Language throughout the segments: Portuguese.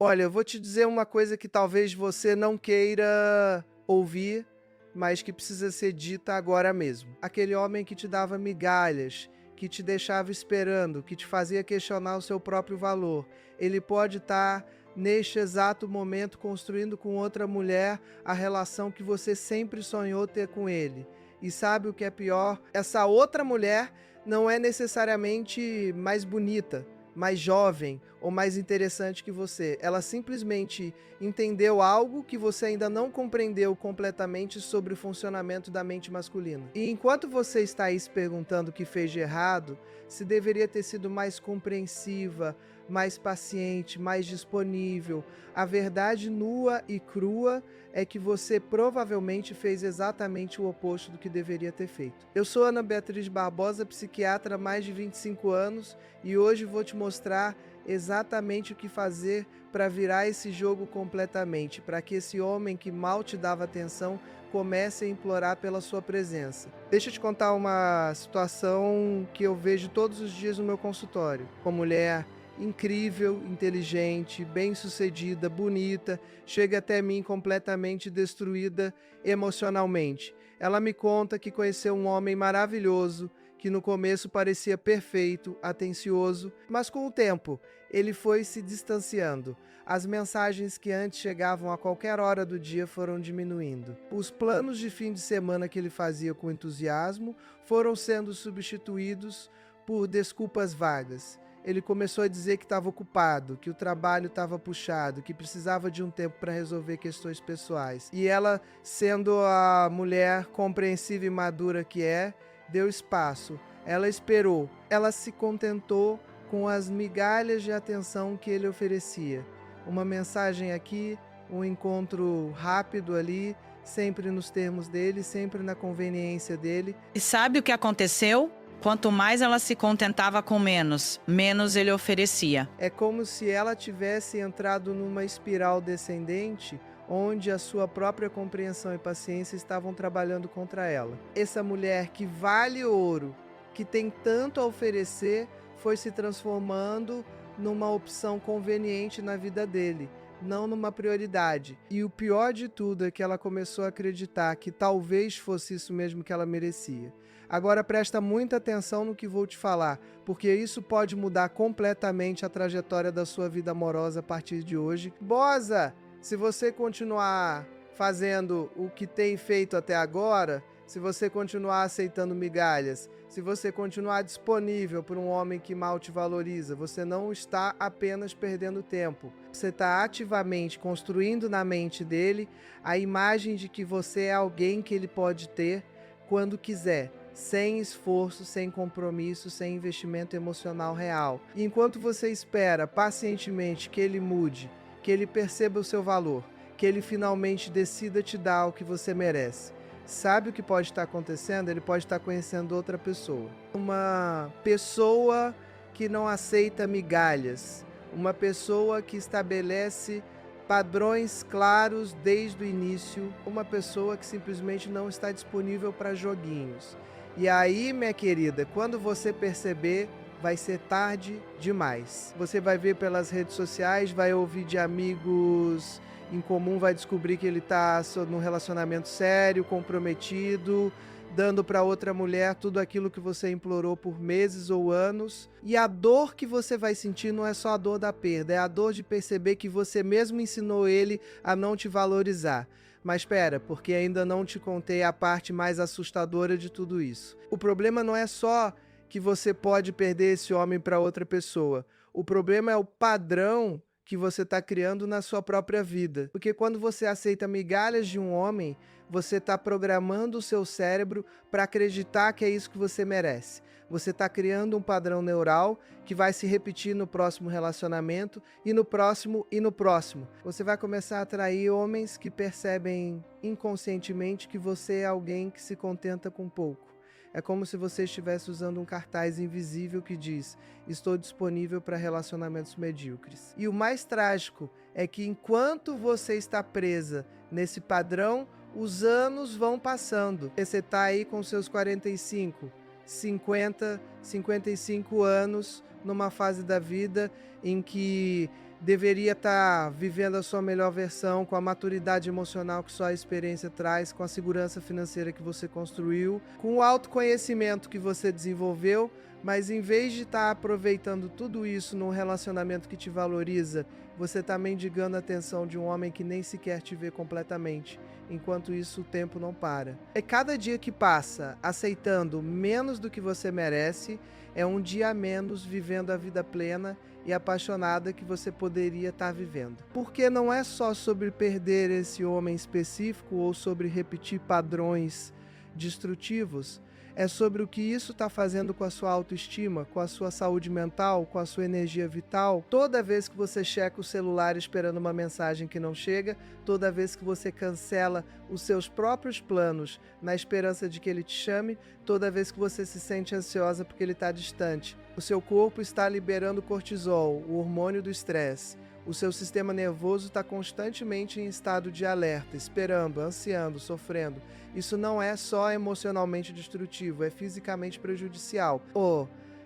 Olha, eu vou te dizer uma coisa que talvez você não queira ouvir, mas que precisa ser dita agora mesmo. Aquele homem que te dava migalhas, que te deixava esperando, que te fazia questionar o seu próprio valor, ele pode estar neste exato momento construindo com outra mulher a relação que você sempre sonhou ter com ele. E sabe o que é pior? Essa outra mulher não é necessariamente mais bonita, mais jovem ou mais interessante que você. Ela simplesmente entendeu algo que você ainda não compreendeu completamente sobre o funcionamento da mente masculina. E enquanto você está aí se perguntando o que fez de errado, se deveria ter sido mais compreensiva, mais paciente, mais disponível, a verdade nua e crua é que você provavelmente fez exatamente o oposto do que deveria ter feito. Eu sou Ana Beatriz Barbosa, psiquiatra há mais de 25 anos, e hoje vou te mostrar exatamente o que fazer para virar esse jogo completamente, para que esse homem que mal te dava atenção comece a implorar pela sua presença. Deixa eu te contar uma situação que eu vejo todos os dias no meu consultório. Uma mulher incrível, inteligente, bem-sucedida, bonita, chega até mim completamente destruída emocionalmente. Ela me conta que conheceu um homem maravilhoso, que no começo parecia perfeito, atencioso, mas com o tempo ele foi se distanciando. As mensagens que antes chegavam a qualquer hora do dia foram diminuindo. Os planos de fim de semana que ele fazia com entusiasmo foram sendo substituídos por desculpas vagas. Ele começou a dizer que estava ocupado, que o trabalho estava puxado, que precisava de um tempo para resolver questões pessoais. E ela, sendo a mulher compreensiva e madura que é, deu espaço. Ela esperou. Ela se contentou com as migalhas de atenção que ele oferecia. Uma mensagem aqui, um encontro rápido ali, sempre nos termos dele, sempre na conveniência dele. E sabe o que aconteceu? Quanto mais ela se contentava com menos, menos ele oferecia. É como se ela tivesse entrado numa espiral descendente, onde a sua própria compreensão e paciência estavam trabalhando contra ela. Essa mulher que vale ouro, que tem tanto a oferecer, foi se transformando numa opção conveniente na vida dele, não numa prioridade. E o pior de tudo é que ela começou a acreditar que talvez fosse isso mesmo que ela merecia. Agora presta muita atenção no que vou te falar, porque isso pode mudar completamente a trajetória da sua vida amorosa a partir de hoje. Bosa, se você continuar fazendo o que tem feito até agora, se você continuar aceitando migalhas, se você continuar disponível para um homem que mal te valoriza, você não está apenas perdendo tempo. Você está ativamente construindo na mente dele a imagem de que você é alguém que ele pode ter quando quiser, sem esforço, sem compromisso, sem investimento emocional real. E enquanto você espera pacientemente que ele mude, que ele perceba o seu valor, que ele finalmente decida te dar o que você merece, sabe o que pode estar acontecendo? Ele pode estar conhecendo outra pessoa. Uma pessoa que não aceita migalhas. Uma pessoa que estabelece padrões claros desde o início. Uma pessoa que simplesmente não está disponível para joguinhos. E aí, minha querida, quando você perceber, vai ser tarde demais. Você vai ver pelas redes sociais, vai ouvir de amigos em comum, vai descobrir que ele está num relacionamento sério, comprometido, dando para outra mulher tudo aquilo que você implorou por meses ou anos. E a dor que você vai sentir não é só a dor da perda, é a dor de perceber que você mesmo ensinou ele a não te valorizar. Mas espera, porque ainda não te contei a parte mais assustadora de tudo isso. O problema não é só que você pode perder esse homem para outra pessoa. O problema é o padrão que você está criando na sua própria vida. Porque quando você aceita migalhas de um homem, você está programando o seu cérebro para acreditar que é isso que você merece. Você está criando um padrão neural que vai se repetir no próximo relacionamento e no próximo e no próximo. Você vai começar a atrair homens que percebem inconscientemente que você é alguém que se contenta com pouco. É como se você estivesse usando um cartaz invisível que diz: estou disponível para relacionamentos medíocres. E o mais trágico é que enquanto você está presa nesse padrão, os anos vão passando. Você está aí com seus 45, 50, 55 anos, numa fase da vida em que deveria estar vivendo a sua melhor versão, com a maturidade emocional que só a experiência traz, com a segurança financeira que você construiu, com o autoconhecimento que você desenvolveu, mas em vez de estar aproveitando tudo isso num relacionamento que te valoriza, você está mendigando a atenção de um homem que nem sequer te vê completamente. Enquanto isso, o tempo não para. É cada dia que passa aceitando menos do que você merece, é um dia a menos vivendo a vida plena e apaixonada que você poderia estar vivendo. Porque não é só sobre perder esse homem específico ou sobre repetir padrões destrutivos, é sobre o que isso está fazendo com a sua autoestima, com a sua saúde mental, com a sua energia vital. Toda vez que você checa o celular esperando uma mensagem que não chega, toda vez que você cancela os seus próprios planos na esperança de que ele te chame, toda vez que você se sente ansiosa porque ele está distante. O seu corpo está liberando cortisol, o hormônio do estresse. O seu sistema nervoso está constantemente em estado de alerta, esperando, ansiando, sofrendo. Isso não é só emocionalmente destrutivo, é fisicamente prejudicial.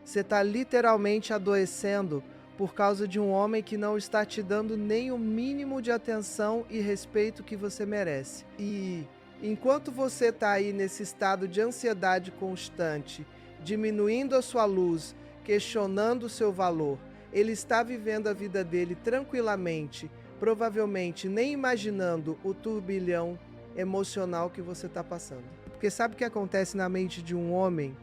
Você está literalmente adoecendo por causa de um homem que não está te dando nem o mínimo de atenção e respeito que você merece. E enquanto você está aí nesse estado de ansiedade constante, diminuindo a sua luz, questionando o seu valor, ele está vivendo a vida dele tranquilamente, provavelmente nem imaginando o turbilhão emocional que você está passando. Porque sabe o que acontece na mente de um homem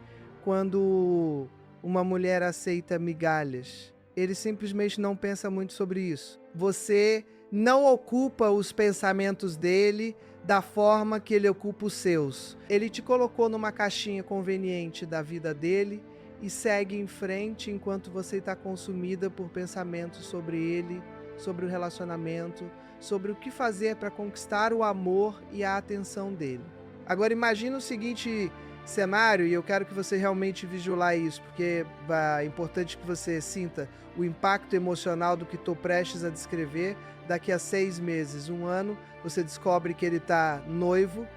quando uma mulher aceita migalhas? Ele simplesmente não pensa muito sobre isso. Você não ocupa os pensamentos dele da forma que ele ocupa os seus. Ele te colocou numa caixinha conveniente da vida dele e segue em frente enquanto você está consumida por pensamentos sobre ele, sobre o relacionamento, sobre o que fazer para conquistar o amor e a atenção dele. Agora imagina o seguinte cenário, e eu quero que você realmente visualize isso, porque é importante que você sinta o impacto emocional do que estou prestes a descrever. Daqui a 6 meses, 1 ano, você descobre que ele está noivo.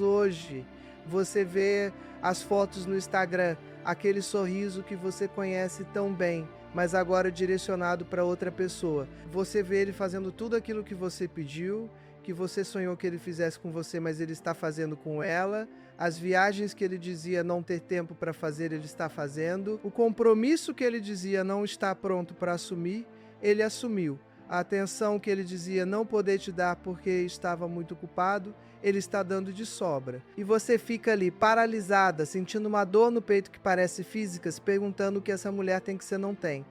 Hoje, você vê as fotos no Instagram, aquele sorriso que você conhece tão bem, mas agora direcionado para outra pessoa. Você vê ele fazendo tudo aquilo que você pediu, que você sonhou que ele fizesse com você, mas ele está fazendo com ela. As viagens que ele dizia não ter tempo para fazer, ele está fazendo. O compromisso que ele dizia não estar pronto para assumir, ele assumiu. A atenção que ele dizia não poder te dar porque estava muito ocupado, ele está dando de sobra. E você fica ali paralisada, sentindo uma dor no peito que parece física, se perguntando o que essa mulher tem que você não tem.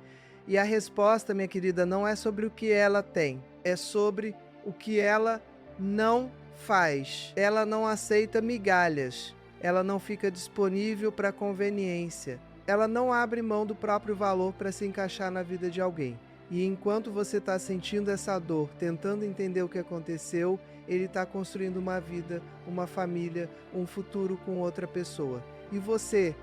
E a resposta, minha querida, não é sobre o que ela tem, é sobre o que ela não faz. Ela não aceita migalhas, ela não fica disponível para conveniência, ela não abre mão do próprio valor para se encaixar na vida de alguém. E enquanto você está sentindo essa dor, tentando entender o que aconteceu, ele está construindo uma vida, uma família, um futuro com outra pessoa. E você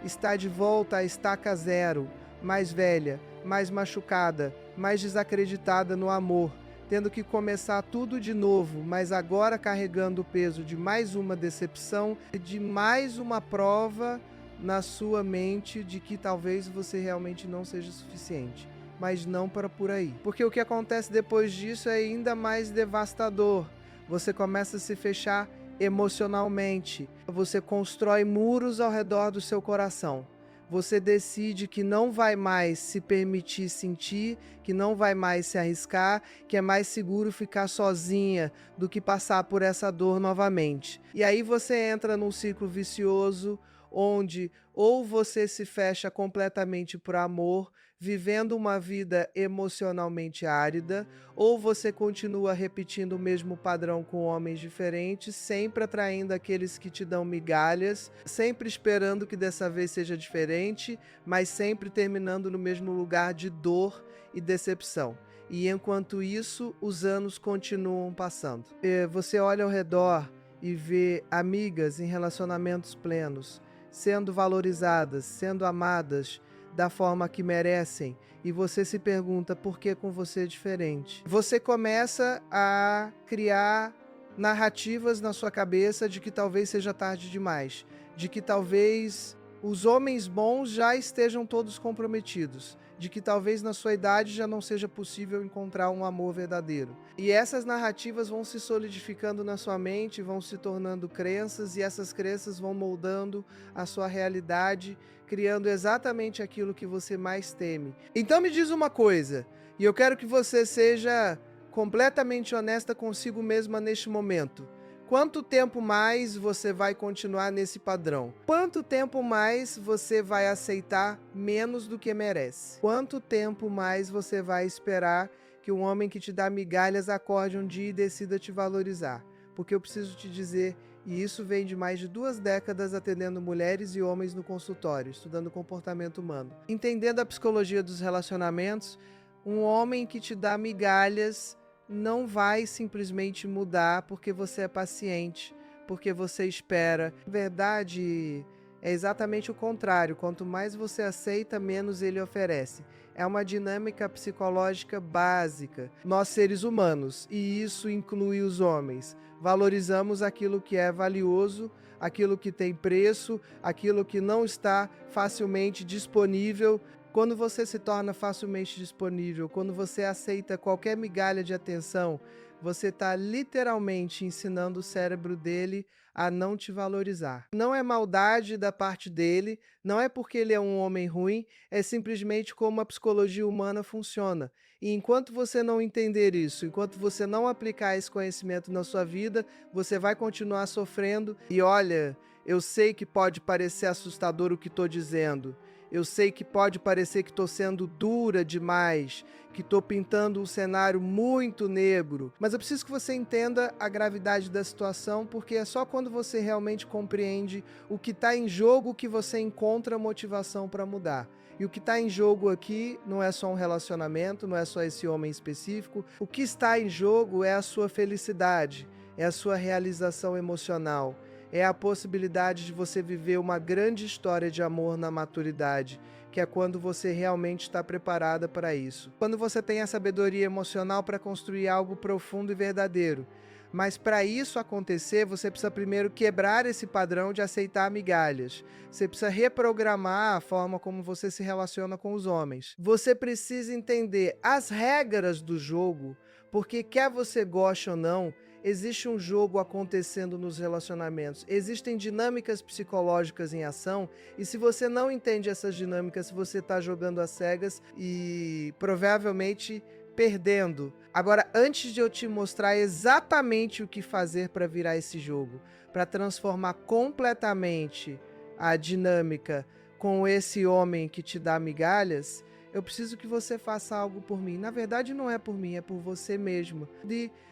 está de volta à estaca zero, mais velha, mais machucada, mais desacreditada no amor, tendo que começar tudo de novo, mas agora carregando o peso de mais uma decepção, de mais uma prova na sua mente de que talvez você realmente não seja suficiente. Mas não para por aí. Porque o que acontece depois disso é ainda mais devastador. Você começa a se fechar emocionalmente. Você constrói muros ao redor do seu coração. Você decide que não vai mais se permitir sentir, que não vai mais se arriscar, que é mais seguro ficar sozinha do que passar por essa dor novamente. E aí você entra num ciclo vicioso onde ou você se fecha completamente por amor, vivendo uma vida emocionalmente árida, ou você continua repetindo o mesmo padrão com homens diferentes, sempre atraindo aqueles que te dão migalhas, sempre esperando que dessa vez seja diferente, mas sempre terminando no mesmo lugar de dor e decepção. E enquanto isso, os anos continuam passando. Você olha ao redor e vê amigas em relacionamentos plenos, sendo valorizadas, sendo amadas da forma que merecem, e você se pergunta por que com você é diferente. Você começa a criar narrativas na sua cabeça de que talvez seja tarde demais, de que talvez os homens bons já estejam todos comprometidos, de que talvez na sua idade já não seja possível encontrar um amor verdadeiro. E essas narrativas vão se solidificando na sua mente, vão se tornando crenças, e essas crenças vão moldando a sua realidade, criando exatamente aquilo que você mais teme. Então me diz uma coisa, e eu quero que você seja completamente honesta consigo mesma neste momento. Quanto tempo mais você vai continuar nesse padrão? Quanto tempo mais você vai aceitar menos do que merece? Quanto tempo mais você vai esperar que um homem que te dá migalhas acorde um dia e decida te valorizar? Porque eu preciso te dizer, e isso vem de mais de 2 décadas atendendo mulheres e homens no consultório, estudando comportamento humano. Entendendo a psicologia dos relacionamentos, um homem que te dá migalhas não vai simplesmente mudar porque você é paciente, porque você espera. Na verdade, é exatamente o contrário. Quanto mais você aceita, menos ele oferece. É uma dinâmica psicológica básica. Nós, seres humanos, e isso inclui os homens, valorizamos aquilo que é valioso, aquilo que tem preço, aquilo que não está facilmente disponível. Quando você se torna facilmente disponível, quando você aceita qualquer migalha de atenção, você está literalmente ensinando o cérebro dele a não te valorizar. Não é maldade da parte dele, não é porque ele é um homem ruim, é simplesmente como a psicologia humana funciona. E enquanto você não entender isso, enquanto você não aplicar esse conhecimento na sua vida, você vai continuar sofrendo. E olha, eu sei que pode parecer assustador o que estou dizendo. Eu sei que pode parecer que estou sendo dura demais, que estou pintando um cenário muito negro, mas eu preciso que você entenda a gravidade da situação, porque é só quando você realmente compreende o que está em jogo que você encontra motivação para mudar. E o que está em jogo aqui não é só um relacionamento, não é só esse homem específico. O que está em jogo é a sua felicidade, é a sua realização emocional. É a possibilidade de você viver uma grande história de amor na maturidade, que é quando você realmente está preparada para isso. Quando você tem a sabedoria emocional para construir algo profundo e verdadeiro. Mas para isso acontecer, você precisa primeiro quebrar esse padrão de aceitar migalhas. Você precisa reprogramar a forma como você se relaciona com os homens. Você precisa entender as regras do jogo, porque quer você goste ou não, existe um jogo acontecendo nos relacionamentos, existem dinâmicas psicológicas em ação, e se você não entende essas dinâmicas, você está jogando às cegas e provavelmente perdendo. Agora, antes de eu te mostrar exatamente o que fazer para virar esse jogo, para transformar completamente a dinâmica com esse homem que te dá migalhas, eu preciso que você faça algo por mim. Na verdade, não é por mim, é por você mesmo.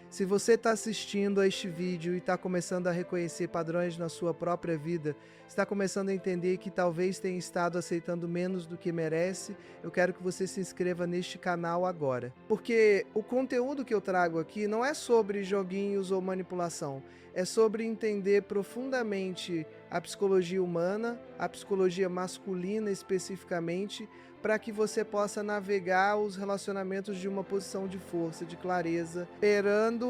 Se você está assistindo a este vídeo e está começando a reconhecer padrões na sua própria vida, está começando a entender que talvez tenha estado aceitando menos do que merece, eu quero que você se inscreva neste canal agora. Porque o conteúdo que eu trago aqui não é sobre joguinhos ou manipulação, é sobre entender profundamente a psicologia humana, a psicologia masculina especificamente, para que você possa navegar os relacionamentos de uma posição de força, de clareza, esperando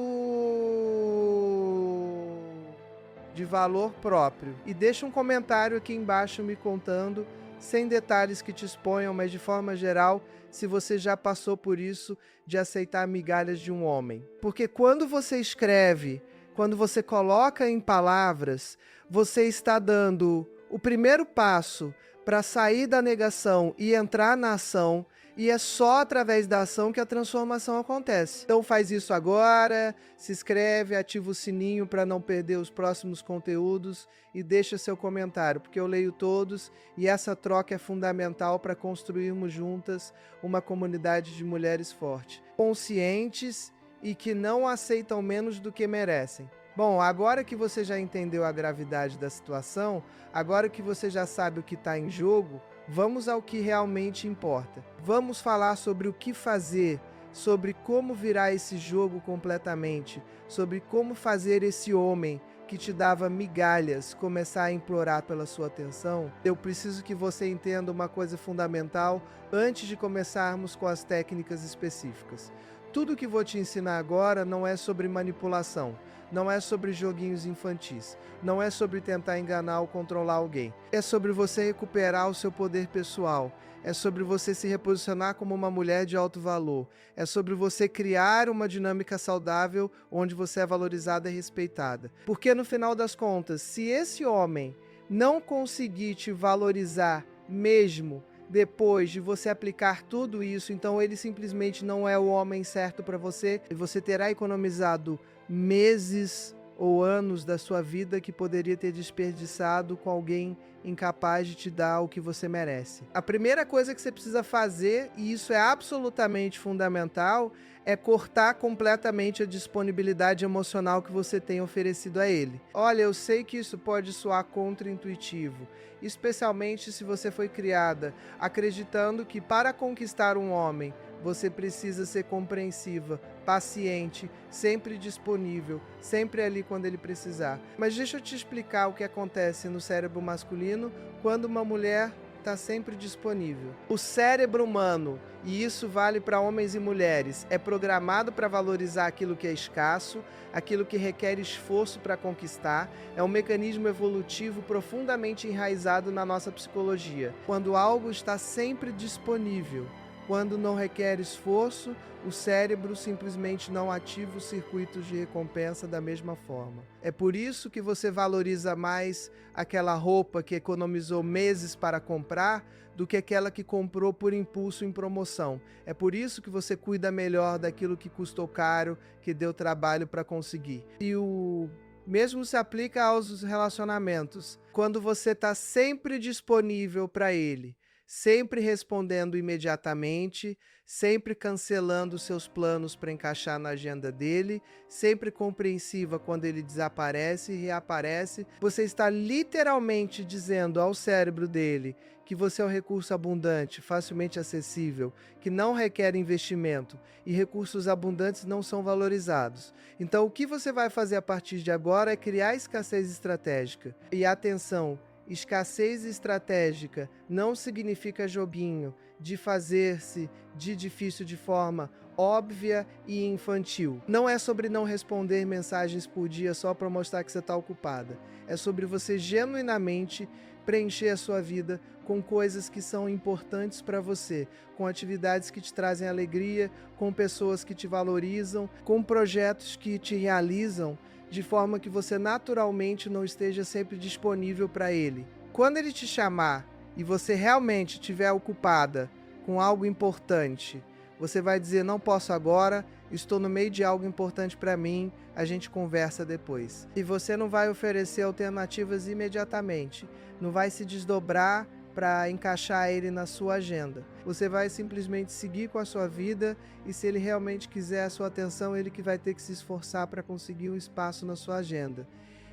de valor próprio. E deixa um comentário aqui embaixo me contando, sem detalhes que te exponham, mas de forma geral, se você já passou por isso de aceitar migalhas de um homem. Porque quando você escreve, quando você coloca em palavras, você está dando o primeiro passo para sair da negação e entrar na ação, e é só através da ação que a transformação acontece. Então faz isso agora, se inscreve, ativa o sininho para não perder os próximos conteúdos e deixa seu comentário, porque eu leio todos e essa troca é fundamental para construirmos juntas uma comunidade de mulheres forte, conscientes e que não aceitam menos do que merecem. Bom, agora que você já entendeu a gravidade da situação, agora que você já sabe o que está em jogo, vamos ao que realmente importa. Vamos falar sobre o que fazer, sobre como virar esse jogo completamente, sobre como fazer esse homem que te dava migalhas começar a implorar pela sua atenção. Eu preciso que você entenda uma coisa fundamental antes de começarmos com as técnicas específicas. Tudo que vou te ensinar agora não é sobre manipulação. Não é sobre joguinhos infantis, não é sobre tentar enganar ou controlar alguém. É sobre você recuperar o seu poder pessoal, É sobre você se reposicionar como uma mulher de alto valor. É sobre você criar uma dinâmica saudável onde você é valorizada e respeitada. Porque no final das contas, se esse homem não conseguir te valorizar mesmo depois de você aplicar tudo isso, então ele simplesmente não é o homem certo para você, e você terá economizado meses ou anos da sua vida que poderia ter desperdiçado com alguém incapaz de te dar o que você merece. A primeira coisa que você precisa fazer, e isso é absolutamente fundamental, é cortar completamente a disponibilidade emocional que você tem oferecido a ele. Olha, eu sei que isso pode soar contraintuitivo, especialmente se você foi criada acreditando que para conquistar um homem, você precisa ser compreensiva, paciente, sempre disponível, sempre ali quando ele precisar. Mas deixa eu te explicar o que acontece no cérebro masculino quando uma mulher está sempre disponível. O cérebro humano, e isso vale para homens e mulheres, é programado para valorizar aquilo que é escasso, aquilo que requer esforço para conquistar. É um mecanismo evolutivo profundamente enraizado na nossa psicologia. Quando algo está sempre disponível, quando não requer esforço, o cérebro simplesmente não ativa os circuitos de recompensa da mesma forma. É por isso que você valoriza mais aquela roupa que economizou meses para comprar do que aquela que comprou por impulso em promoção. É por isso que você cuida melhor daquilo que custou caro, que deu trabalho para conseguir. E o mesmo se aplica aos relacionamentos. Quando você está sempre disponível para ele, sempre respondendo imediatamente, sempre cancelando seus planos para encaixar na agenda dele, sempre compreensiva quando ele desaparece e reaparece, você está literalmente dizendo ao cérebro dele que você é um recurso abundante, facilmente acessível, que não requer investimento, e recursos abundantes não são valorizados. Então, o que você vai fazer a partir de agora é criar escassez estratégica. E atenção, escassez estratégica não significa joguinho de fazer-se de difícil de forma óbvia e infantil. Não é sobre não responder mensagens por dia só para mostrar que você está ocupada. É sobre você genuinamente preencher a sua vida com coisas que são importantes para você, com atividades que te trazem alegria, com pessoas que te valorizam, com projetos que te realizam, de forma que você naturalmente não esteja sempre disponível para ele. Quando ele te chamar e você realmente estiver ocupada com algo importante, você vai dizer: não posso agora, estou no meio de algo importante para mim, a gente conversa depois. E você não vai oferecer alternativas imediatamente, não vai se desdobrar para encaixar ele na sua agenda. Você vai simplesmente seguir com a sua vida, e se ele realmente quiser a sua atenção, ele que vai ter que se esforçar para conseguir um espaço na sua agenda.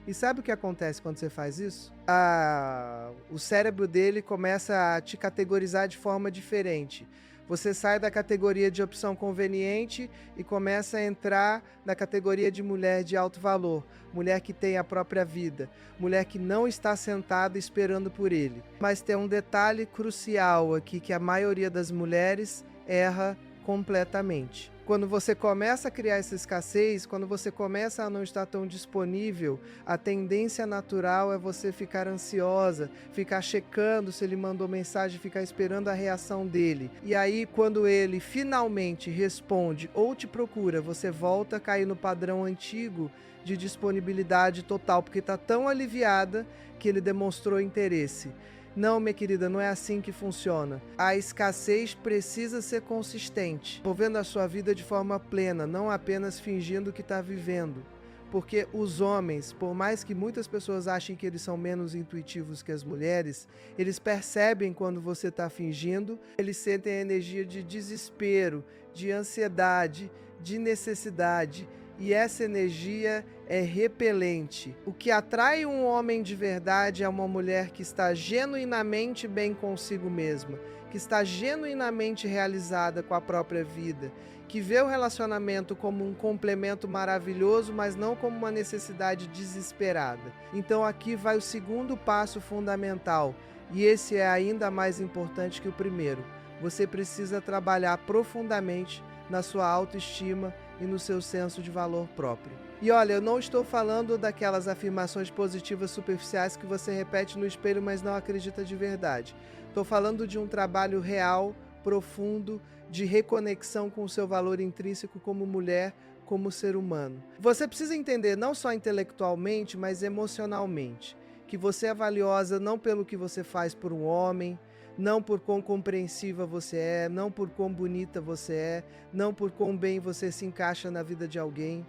E sabe o que acontece quando você faz isso? O cérebro dele começa a te categorizar de forma diferente. Você sai da categoria de opção conveniente e começa a entrar na categoria de mulher de alto valor, mulher que tem a própria vida, mulher que não está sentada esperando por ele. Mas tem um detalhe crucial aqui que a maioria das mulheres erra completamente. Quando você começa a criar essa escassez, quando você começa a não estar tão disponível, a tendência natural é você ficar ansiosa, ficar checando se ele mandou mensagem, ficar esperando a reação dele. E aí, quando ele finalmente responde ou te procura, você volta a cair no padrão antigo de disponibilidade total, porque está tão aliviada que ele demonstrou interesse. Não, minha querida, não é assim que funciona. A escassez precisa ser consistente, movendo a sua vida de forma plena, não apenas fingindo que está vivendo. Porque os homens, por mais que muitas pessoas achem que eles são menos intuitivos que as mulheres, eles percebem quando você está fingindo, eles sentem a energia de desespero, de ansiedade, de necessidade. E essa energia é repelente. O que atrai um homem de verdade é uma mulher que está genuinamente bem consigo mesma, que está genuinamente realizada com a própria vida, que vê o relacionamento como um complemento maravilhoso, mas não como uma necessidade desesperada. Então aqui vai o segundo passo fundamental, e esse é ainda mais importante que o primeiro. Você precisa trabalhar profundamente na sua autoestima e no seu senso de valor próprio. E olha, eu não estou falando daquelas afirmações positivas superficiais que você repete no espelho, mas não acredita de verdade. Estou falando de um trabalho real, profundo, de reconexão com o seu valor intrínseco como mulher, como ser humano. Você precisa entender não só intelectualmente, mas emocionalmente, que você é valiosa não pelo que você faz por um homem, não por quão compreensiva você é, não por quão bonita você é, não por quão bem você se encaixa na vida de alguém.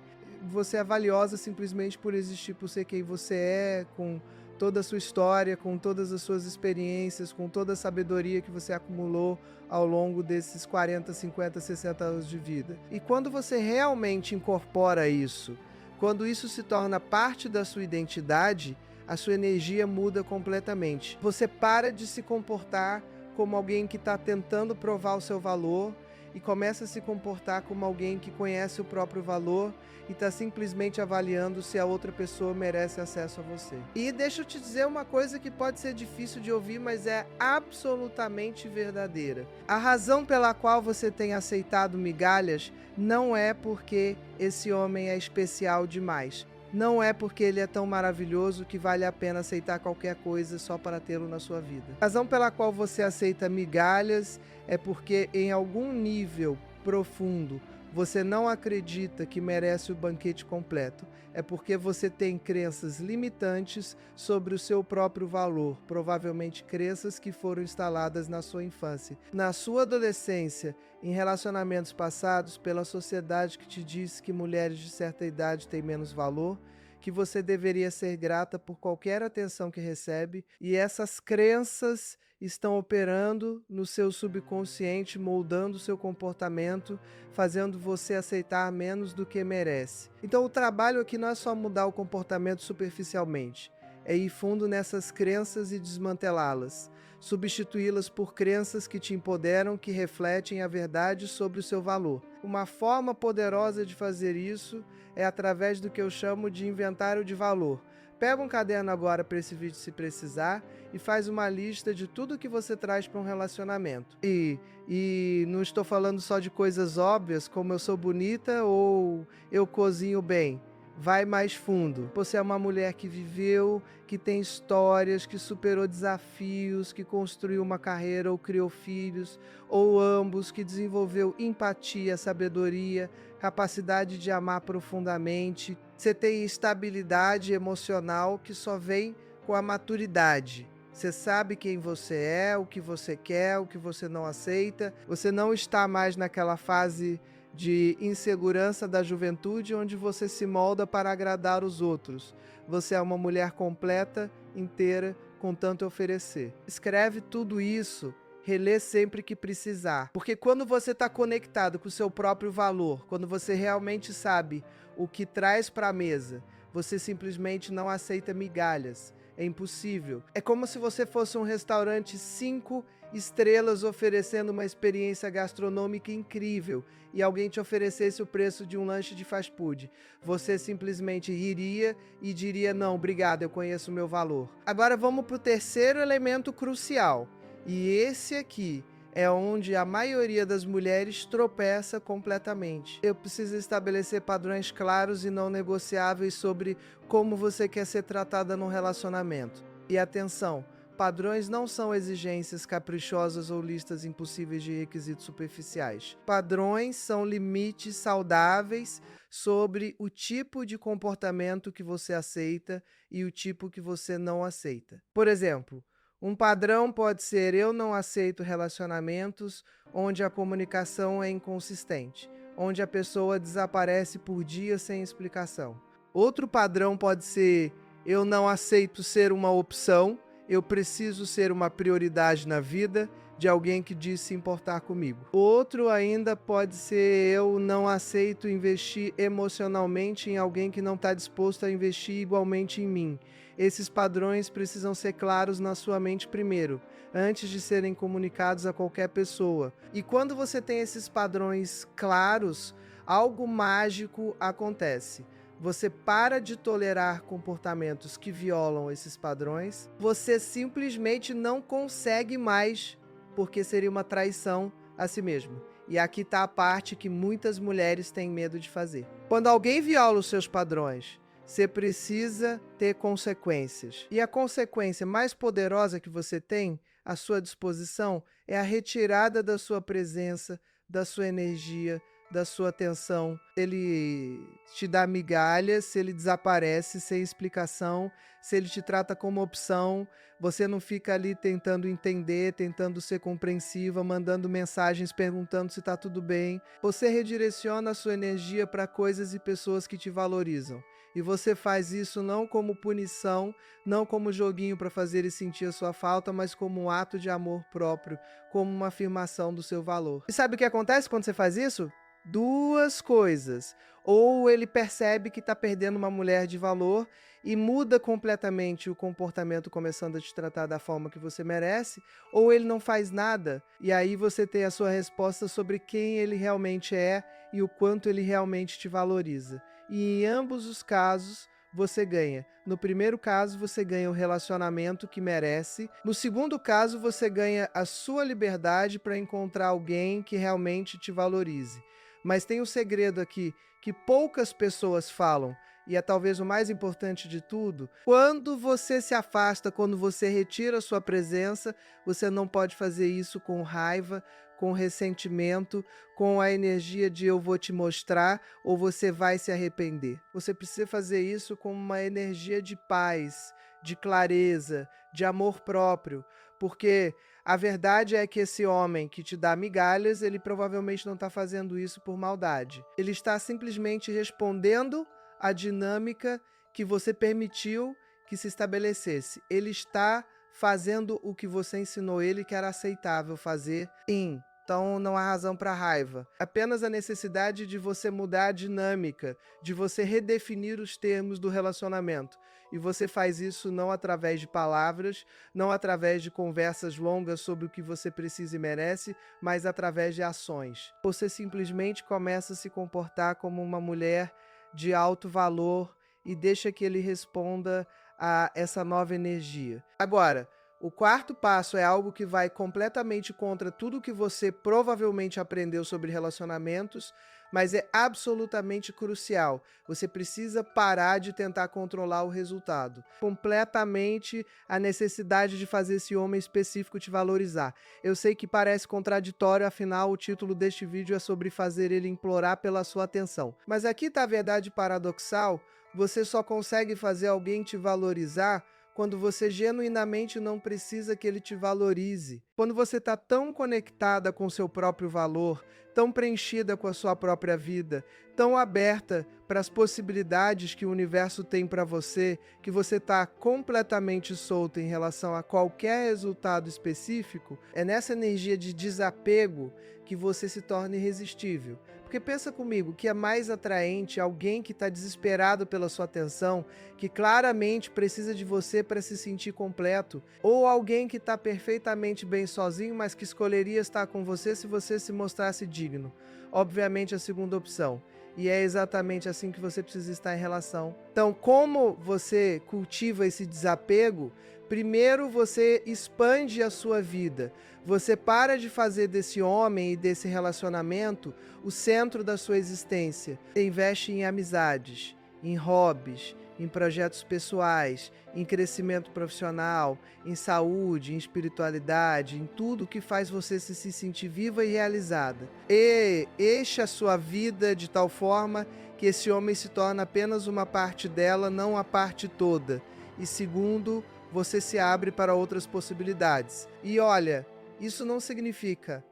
Você é valiosa simplesmente por existir, por ser quem você é, com toda a sua história, com todas as suas experiências, com toda a sabedoria que você acumulou ao longo desses 40, 50, 60 anos de vida. E quando você realmente incorpora isso, quando isso se torna parte da sua identidade, a sua energia muda completamente. Você para de se comportar como alguém que está tentando provar o seu valor e começa a se comportar como alguém que conhece o próprio valor e está simplesmente avaliando se a outra pessoa merece acesso a você. E deixa eu te dizer uma coisa que pode ser difícil de ouvir, mas é absolutamente verdadeira. A razão pela qual você tem aceitado migalhas não é porque esse homem é especial demais. Não é porque ele é tão maravilhoso que vale a pena aceitar qualquer coisa só para tê-lo na sua vida. A razão pela qual você aceita migalhas é porque em algum nível profundo você não acredita que merece o banquete completo. É porque você tem crenças limitantes sobre o seu próprio valor, provavelmente crenças que foram instaladas na sua infância, na sua adolescência, em relacionamentos passados pela sociedade que te diz que mulheres de certa idade têm menos valor, que você deveria ser grata por qualquer atenção que recebe, e essas crenças estão operando no seu subconsciente, moldando o seu comportamento, fazendo você aceitar menos do que merece. Então o trabalho aqui não é só mudar o comportamento superficialmente, é ir fundo nessas crenças e desmantelá-las, substituí-las por crenças que te empoderam, que refletem a verdade sobre o seu valor. Uma forma poderosa de fazer isso é através do que eu chamo de inventário de valor. Pega um caderno agora para esse vídeo se precisar e faz uma lista de tudo que você traz para um relacionamento. E não estou falando só de coisas óbvias, como eu sou bonita ou eu cozinho bem. Vai mais fundo. Você é uma mulher que viveu, que tem histórias, que superou desafios, que construiu uma carreira ou criou filhos, ou ambos, que desenvolveu empatia, sabedoria, capacidade de amar profundamente. Você tem estabilidade emocional que só vem com a maturidade. Você sabe quem você é, o que você quer, o que você não aceita. Você não está mais naquela fase de insegurança da juventude, onde você se molda para agradar os outros. Você é uma mulher completa, inteira, com tanto a oferecer. Escreve tudo isso, relê sempre que precisar. Porque quando você está conectado com o seu próprio valor, quando você realmente sabe o que traz para a mesa, você simplesmente não aceita migalhas. É impossível. É como se você fosse um restaurante 5 estrelas oferecendo uma experiência gastronômica incrível e alguém te oferecesse o preço de um lanche de fast food. Você simplesmente iria e diria: não, obrigado, eu conheço o meu valor. Agora vamos para o terceiro elemento crucial. E esse aqui é onde a maioria das mulheres tropeça completamente. Eu preciso estabelecer padrões claros e não negociáveis sobre como você quer ser tratada num relacionamento. E atenção, padrões não são exigências caprichosas ou listas impossíveis de requisitos superficiais. Padrões são limites saudáveis sobre o tipo de comportamento que você aceita e o tipo que você não aceita. Por exemplo, um padrão pode ser: eu não aceito relacionamentos onde a comunicação é inconsistente, onde a pessoa desaparece por dias sem explicação. Outro padrão pode ser: eu não aceito ser uma opção, eu preciso ser uma prioridade na vida de alguém que diz se importar comigo. Outro ainda pode ser: eu não aceito investir emocionalmente em alguém que não está disposto a investir igualmente em mim. Esses padrões precisam ser claros na sua mente primeiro, antes de serem comunicados a qualquer pessoa. E quando você tem esses padrões claros, algo mágico acontece. Você para de tolerar comportamentos que violam esses padrões, você simplesmente não consegue mais, porque seria uma traição a si mesmo. E aqui está a parte que muitas mulheres têm medo de fazer. Quando alguém viola os seus padrões, você precisa ter consequências. E a consequência mais poderosa que você tem à sua disposição é a retirada da sua presença, da sua energia, da sua atenção. Ele te dá migalhas, se ele desaparece sem explicação, se ele te trata como opção, você não fica ali tentando entender, tentando ser compreensiva, mandando mensagens perguntando se está tudo bem. Você redireciona a sua energia para coisas e pessoas que te valorizam. E você faz isso não como punição, não como joguinho para fazer ele sentir a sua falta, mas como um ato de amor próprio, como uma afirmação do seu valor. E sabe o que acontece quando você faz isso? Duas coisas. Ou ele percebe que está perdendo uma mulher de valor e muda completamente o comportamento, começando a te tratar da forma que você merece, ou ele não faz nada, e aí você tem a sua resposta sobre quem ele realmente é e o quanto ele realmente te valoriza. E em ambos os casos, você ganha. No primeiro caso, você ganha o relacionamento que merece. No segundo caso, você ganha a sua liberdade para encontrar alguém que realmente te valorize. Mas tem um segredo aqui que poucas pessoas falam, e é talvez o mais importante de tudo. Quando você se afasta, quando você retira a sua presença, você não pode fazer isso com raiva, com ressentimento, com a energia de eu vou te mostrar ou você vai se arrepender. Você precisa fazer isso com uma energia de paz, de clareza, de amor próprio, porque a verdade é que esse homem que te dá migalhas, ele provavelmente não está fazendo isso por maldade. Ele está simplesmente respondendo à dinâmica que você permitiu que se estabelecesse. Ele está fazendo o que você ensinou ele que era aceitável fazer. Então não há razão para raiva. Apenas a necessidade de você mudar a dinâmica, de você redefinir os termos do relacionamento. E você faz isso não através de palavras, não através de conversas longas sobre o que você precisa e merece, mas através de ações. Você simplesmente começa a se comportar como uma mulher de alto valor e deixa que ele responda a essa nova energia. Agora, o quarto passo é algo que vai completamente contra tudo que você provavelmente aprendeu sobre relacionamentos, mas é absolutamente crucial. Você precisa parar de tentar controlar o resultado. Completamente a necessidade de fazer esse homem específico te valorizar. Eu sei que parece contraditório, afinal o título deste vídeo é sobre fazer ele implorar pela sua atenção. Mas aqui está a verdade paradoxal, você só consegue fazer alguém te valorizar quando você genuinamente não precisa que ele te valorize. Quando você está tão conectada com seu próprio valor, tão preenchida com a sua própria vida, tão aberta para as possibilidades que o universo tem para você, que você está completamente solta em relação a qualquer resultado específico, é nessa energia de desapego que você se torna irresistível. Porque pensa comigo, que é mais atraente alguém que está desesperado pela sua atenção, que claramente precisa de você para se sentir completo, ou alguém que está perfeitamente bem sozinho, mas que escolheria estar com você se você se mostrasse digno? Obviamente a segunda opção. E é exatamente assim que você precisa estar em relação. Então, como você cultiva esse desapego? Primeiro, você expande a sua vida. Você para de fazer desse homem e desse relacionamento o centro da sua existência. Você investe em amizades, em hobbies, em projetos pessoais, em crescimento profissional, em saúde, em espiritualidade, em tudo que faz você se sentir viva e realizada. E enche a sua vida de tal forma que esse homem se torna apenas uma parte dela, não a parte toda. E segundo, você se abre para outras possibilidades. E olha, isso não significa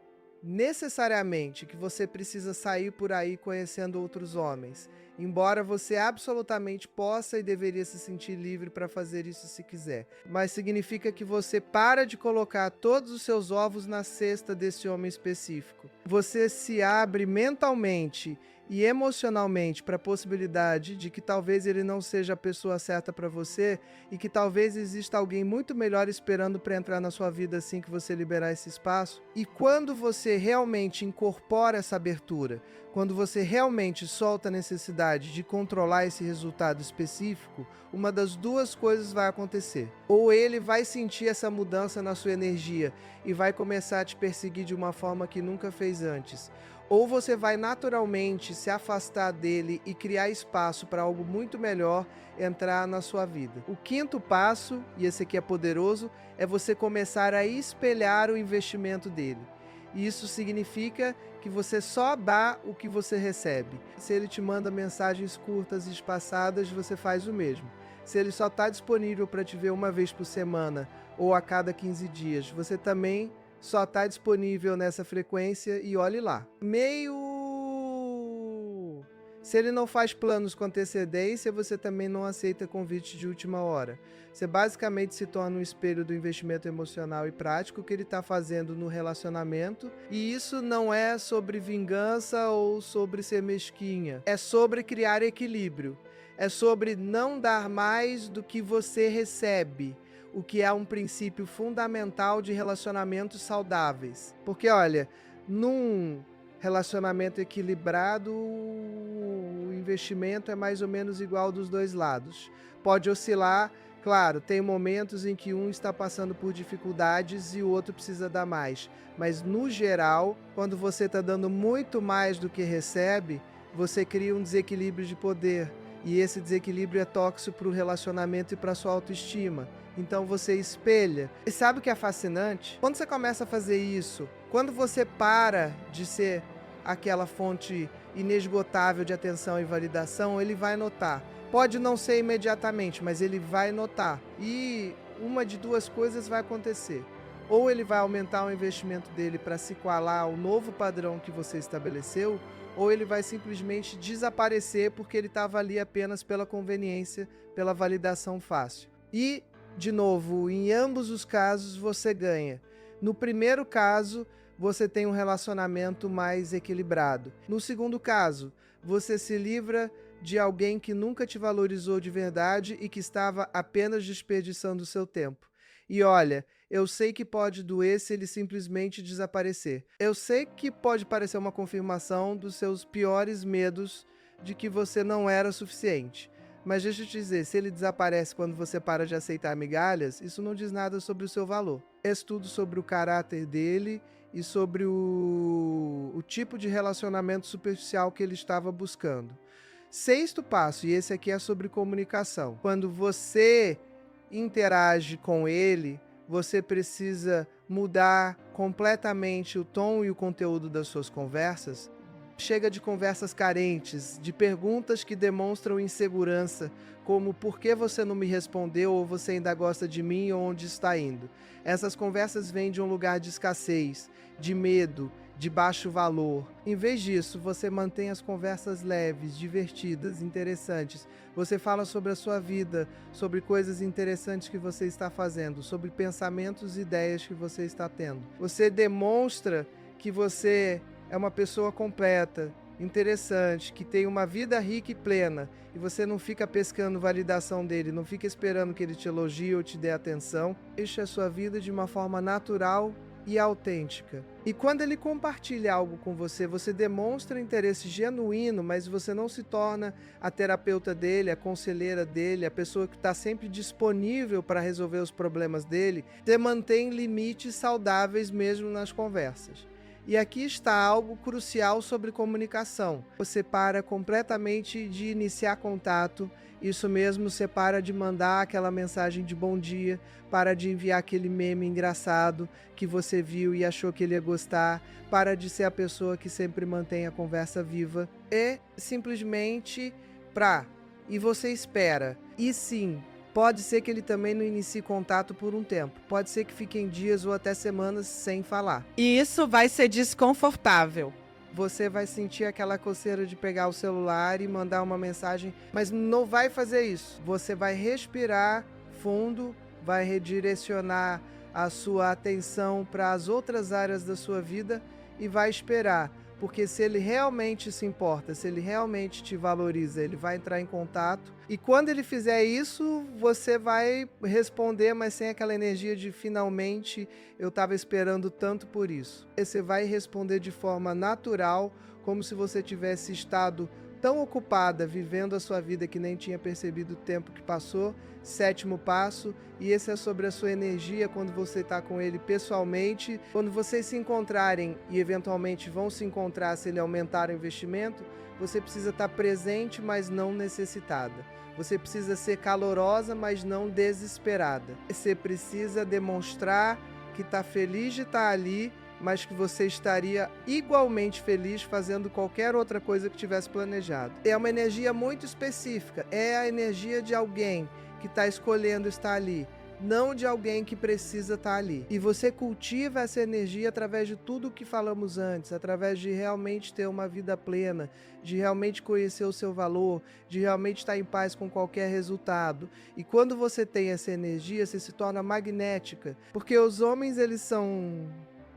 necessariamente que você precisa sair por aí conhecendo outros homens, embora você absolutamente possa e deveria se sentir livre para fazer isso se quiser. Mas significa que você para de colocar todos os seus ovos na cesta desse homem específico. Você se abre mentalmente e emocionalmente para a possibilidade de que talvez ele não seja a pessoa certa para você e que talvez exista alguém muito melhor esperando para entrar na sua vida assim que você liberar esse espaço. E quando você realmente incorpora essa abertura, quando você realmente solta a necessidade de controlar esse resultado específico, uma das duas coisas vai acontecer. Ou ele vai sentir essa mudança na sua energia e vai começar a te perseguir de uma forma que nunca fez antes. Ou você vai naturalmente se afastar dele e criar espaço para algo muito melhor entrar na sua vida. O quinto passo, e esse aqui é poderoso, é você começar a espelhar o investimento dele. E isso significa que você só dá o que você recebe. Se ele te manda mensagens curtas e espaçadas, você faz o mesmo. Se ele só está disponível para te ver uma vez por semana ou a cada 15 dias, você também só está disponível nessa frequência e olhe lá. Se ele não faz planos com antecedência, você também não aceita convite de última hora. Você basicamente se torna um espelho do investimento emocional e prático que ele está fazendo no relacionamento. E isso não é sobre vingança ou sobre ser mesquinha. É sobre criar equilíbrio. É sobre não dar mais do que você recebe, o que é um princípio fundamental de relacionamentos saudáveis. Porque, olha, num relacionamento equilibrado, o investimento é mais ou menos igual dos dois lados. Pode oscilar, claro, tem momentos em que um está passando por dificuldades e o outro precisa dar mais. Mas, no geral, quando você está dando muito mais do que recebe, você cria um desequilíbrio de poder. E esse desequilíbrio é tóxico para o relacionamento e para a sua autoestima. Então você espelha. E sabe o que é fascinante? Quando você começa a fazer isso, quando você para de ser aquela fonte inesgotável de atenção e validação, ele vai notar. Pode não ser imediatamente, mas ele vai notar. E uma de duas coisas vai acontecer. Ou ele vai aumentar o investimento dele para se igualar ao novo padrão que você estabeleceu, ou ele vai simplesmente desaparecer porque ele estava ali apenas pela conveniência, pela validação fácil. E, de novo, em ambos os casos você ganha. No primeiro caso, você tem um relacionamento mais equilibrado. No segundo caso, você se livra de alguém que nunca te valorizou de verdade e que estava apenas desperdiçando o seu tempo. E olha, eu sei que pode doer se ele simplesmente desaparecer. Eu sei que pode parecer uma confirmação dos seus piores medos de que você não era suficiente. Mas deixa eu te dizer, se ele desaparece quando você para de aceitar migalhas, isso não diz nada sobre o seu valor. É tudo sobre o caráter dele e sobre o tipo de relacionamento superficial que ele estava buscando. Sexto passo, e esse aqui é sobre comunicação. Quando você interage com ele, você precisa mudar completamente o tom e o conteúdo das suas conversas. Chega de conversas carentes, de perguntas que demonstram insegurança, como por que você não me respondeu, ou você ainda gosta de mim, ou onde está indo. Essas conversas vêm de um lugar de escassez, de medo, de baixo valor. Em vez disso, você mantém as conversas leves, divertidas, interessantes. Você fala sobre a sua vida, sobre coisas interessantes que você está fazendo, sobre pensamentos e ideias que você está tendo. Você demonstra que você é uma pessoa completa, interessante, que tem uma vida rica e plena, e você não fica pescando validação dele, não fica esperando que ele te elogie ou te dê atenção. Deixa a sua vida de uma forma natural e autêntica. E quando ele compartilha algo com você, você demonstra interesse genuíno, mas você não se torna a terapeuta dele, a conselheira dele, a pessoa que está sempre disponível para resolver os problemas dele. Você mantém limites saudáveis mesmo nas conversas. E aqui está algo crucial sobre comunicação. Você para completamente de iniciar contato. Isso mesmo, você para de mandar aquela mensagem de bom dia, para de enviar aquele meme engraçado que você viu e achou que ele ia gostar, para de ser a pessoa que sempre mantém a conversa viva. E simplesmente e você espera. E sim, pode ser que ele também não inicie contato por um tempo. Pode ser que fiquem dias ou até semanas sem falar. E isso vai ser desconfortável. Você vai sentir aquela coceira de pegar o celular e mandar uma mensagem, mas não vai fazer isso. Você vai respirar fundo, vai redirecionar a sua atenção para as outras áreas da sua vida e vai esperar. Porque se ele realmente se importa, se ele realmente te valoriza, ele vai entrar em contato. E quando ele fizer isso, você vai responder, mas sem aquela energia de finalmente eu estava esperando tanto por isso. Você vai responder de forma natural, como se você tivesse estado tão ocupada vivendo a sua vida que nem tinha percebido o tempo que passou. 7º passo, e esse é sobre a sua energia quando você está com ele pessoalmente. Quando vocês se encontrarem e eventualmente vão se encontrar se ele aumentar o investimento, você precisa estar presente, mas não necessitada. Você precisa ser calorosa, mas não desesperada. Você precisa demonstrar que está feliz de estar ali, mas que você estaria igualmente feliz fazendo qualquer outra coisa que tivesse planejado. É uma energia muito específica, é a energia de alguém que está escolhendo estar ali, não de alguém que precisa estar ali. E você cultiva essa energia através de tudo o que falamos antes, através de realmente ter uma vida plena, de realmente conhecer o seu valor, de realmente estar em paz com qualquer resultado. E quando você tem essa energia, você se torna magnética, porque os homens, eles são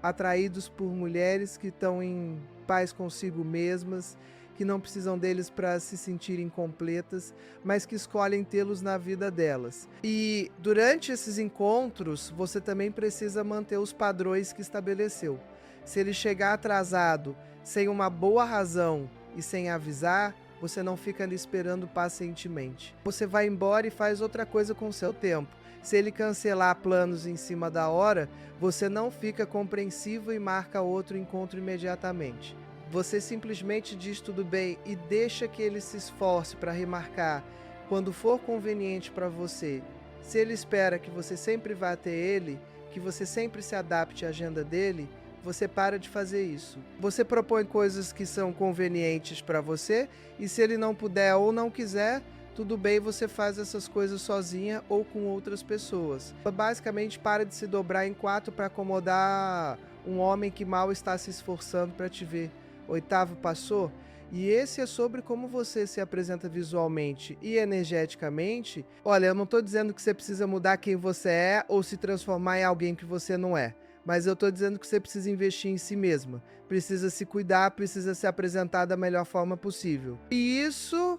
atraídos por mulheres que estão em paz consigo mesmas, que não precisam deles para se sentirem completas, mas que escolhem tê-los na vida delas. E durante esses encontros, você também precisa manter os padrões que estabeleceu. Se ele chegar atrasado, sem uma boa razão e sem avisar, você não fica ali esperando pacientemente. Você vai embora e faz outra coisa com o seu tempo. Se ele cancelar planos em cima da hora, você não fica compreensivo e marca outro encontro imediatamente. Você simplesmente diz tudo bem e deixa que ele se esforce para remarcar quando for conveniente para você. Se ele espera que você sempre vá até ele, que você sempre se adapte à agenda dele, você para de fazer isso. Você propõe coisas que são convenientes para você, e se ele não puder ou não quiser, tudo bem, você faz essas coisas sozinha ou com outras pessoas. Basicamente, para de se dobrar em 4 para acomodar um homem que mal está se esforçando para te ver. 8º passou? E esse é sobre como você se apresenta visualmente e energeticamente. Olha, eu não estou dizendo que você precisa mudar quem você é ou se transformar em alguém que você não é. Mas eu estou dizendo que você precisa investir em si mesma. Precisa se cuidar, precisa se apresentar da melhor forma possível. E isso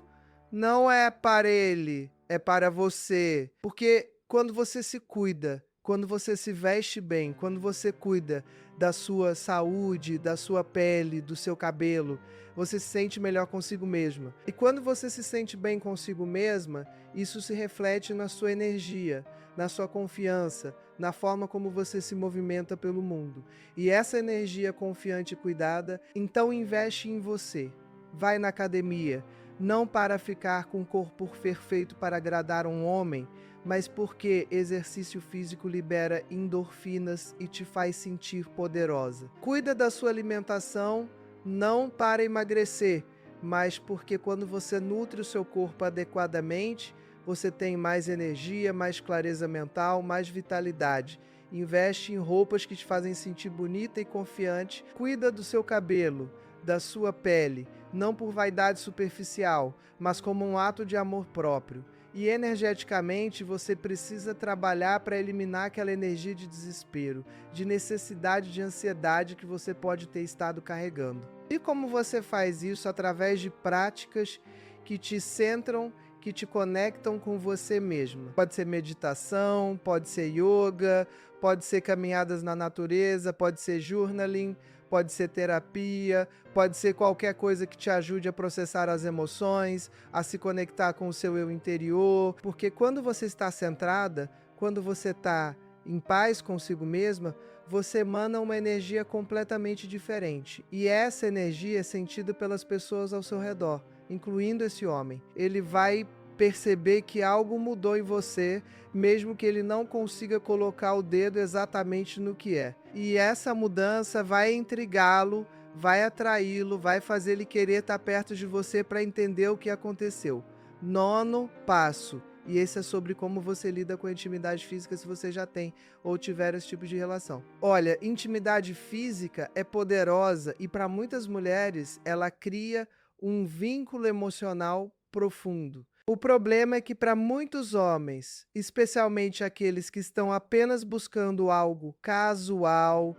não é para ele, é para você. Porque quando você se cuida, quando você se veste bem, quando você cuida da sua saúde, da sua pele, do seu cabelo, você se sente melhor consigo mesma. E quando você se sente bem consigo mesma, isso se reflete na sua energia, na sua confiança, na forma como você se movimenta pelo mundo. E essa energia confiante e cuidada, então investe em você. Vai na academia, não para ficar com o corpo perfeito para agradar um homem, mas porque exercício físico libera endorfinas e te faz sentir poderosa. Cuida da sua alimentação, não para emagrecer, mas porque quando você nutre o seu corpo adequadamente, você tem mais energia, mais clareza mental, mais vitalidade. Investe em roupas que te fazem sentir bonita e confiante. Cuida do seu cabelo, da sua pele, não por vaidade superficial, mas como um ato de amor próprio. E energeticamente você precisa trabalhar para eliminar aquela energia de desespero, de necessidade, de ansiedade que você pode ter estado carregando. E como você faz isso? Através de práticas que te centram, que te conectam com você mesma. Pode ser meditação, pode ser yoga, pode ser caminhadas na natureza, pode ser journaling, pode ser terapia, pode ser qualquer coisa que te ajude a processar as emoções, a se conectar com o seu eu interior, porque quando você está centrada, quando você está em paz consigo mesma, você emana uma energia completamente diferente. E essa energia é sentida pelas pessoas ao seu redor, incluindo esse homem. Ele vai perceber que algo mudou em você, mesmo que ele não consiga colocar o dedo exatamente no que é. E essa mudança vai intrigá-lo, vai atraí-lo, vai fazer ele querer estar perto de você para entender o que aconteceu. 9º passo. E esse é sobre como você lida com a intimidade física, se você já tem ou tiver esse tipo de relação. Olha, intimidade física é poderosa e para muitas mulheres ela cria um vínculo emocional profundo. O problema é que para muitos homens, especialmente aqueles que estão apenas buscando algo casual,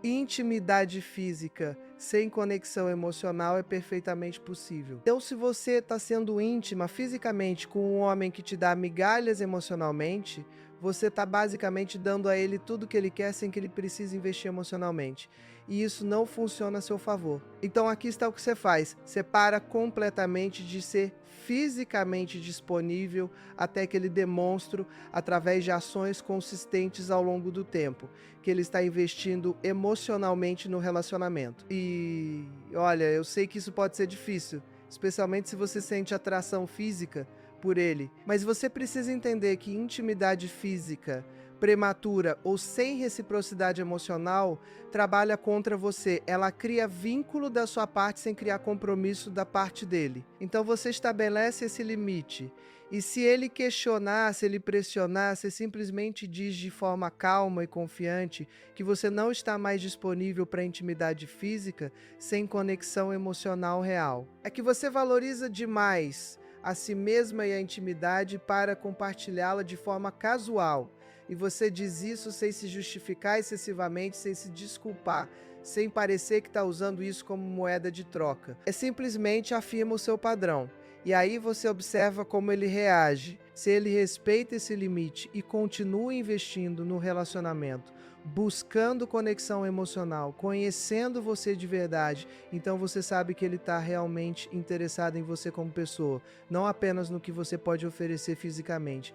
intimidade física sem conexão emocional é perfeitamente possível. Então, se você está sendo íntima fisicamente com um homem que te dá migalhas emocionalmente, você está basicamente dando a ele tudo que ele quer sem que ele precise investir emocionalmente. E isso não funciona a seu favor. Então aqui está o que você faz. Você para completamente de ser fisicamente disponível até que ele demonstre, através de ações consistentes ao longo do tempo, que ele está investindo emocionalmente no relacionamento. E olha, eu sei que isso pode ser difícil, especialmente se você sente atração física por ele. Mas você precisa entender que intimidade física prematura ou sem reciprocidade emocional trabalha contra você. Ela cria vínculo da sua parte sem criar compromisso da parte dele. Então você estabelece esse limite. E se ele questionar, se ele pressionar, você simplesmente diz de forma calma e confiante que você não está mais disponível para intimidade física sem conexão emocional real. É que você valoriza demais a si mesma e a intimidade para compartilhá-la de forma casual. E você diz isso sem se justificar excessivamente, sem se desculpar, sem parecer que está usando isso como moeda de troca. É simplesmente afirma o seu padrão. E aí você observa como ele reage. Se ele respeita esse limite e continua investindo no relacionamento, buscando conexão emocional, conhecendo você de verdade, então você sabe que ele está realmente interessado em você como pessoa, não apenas no que você pode oferecer fisicamente.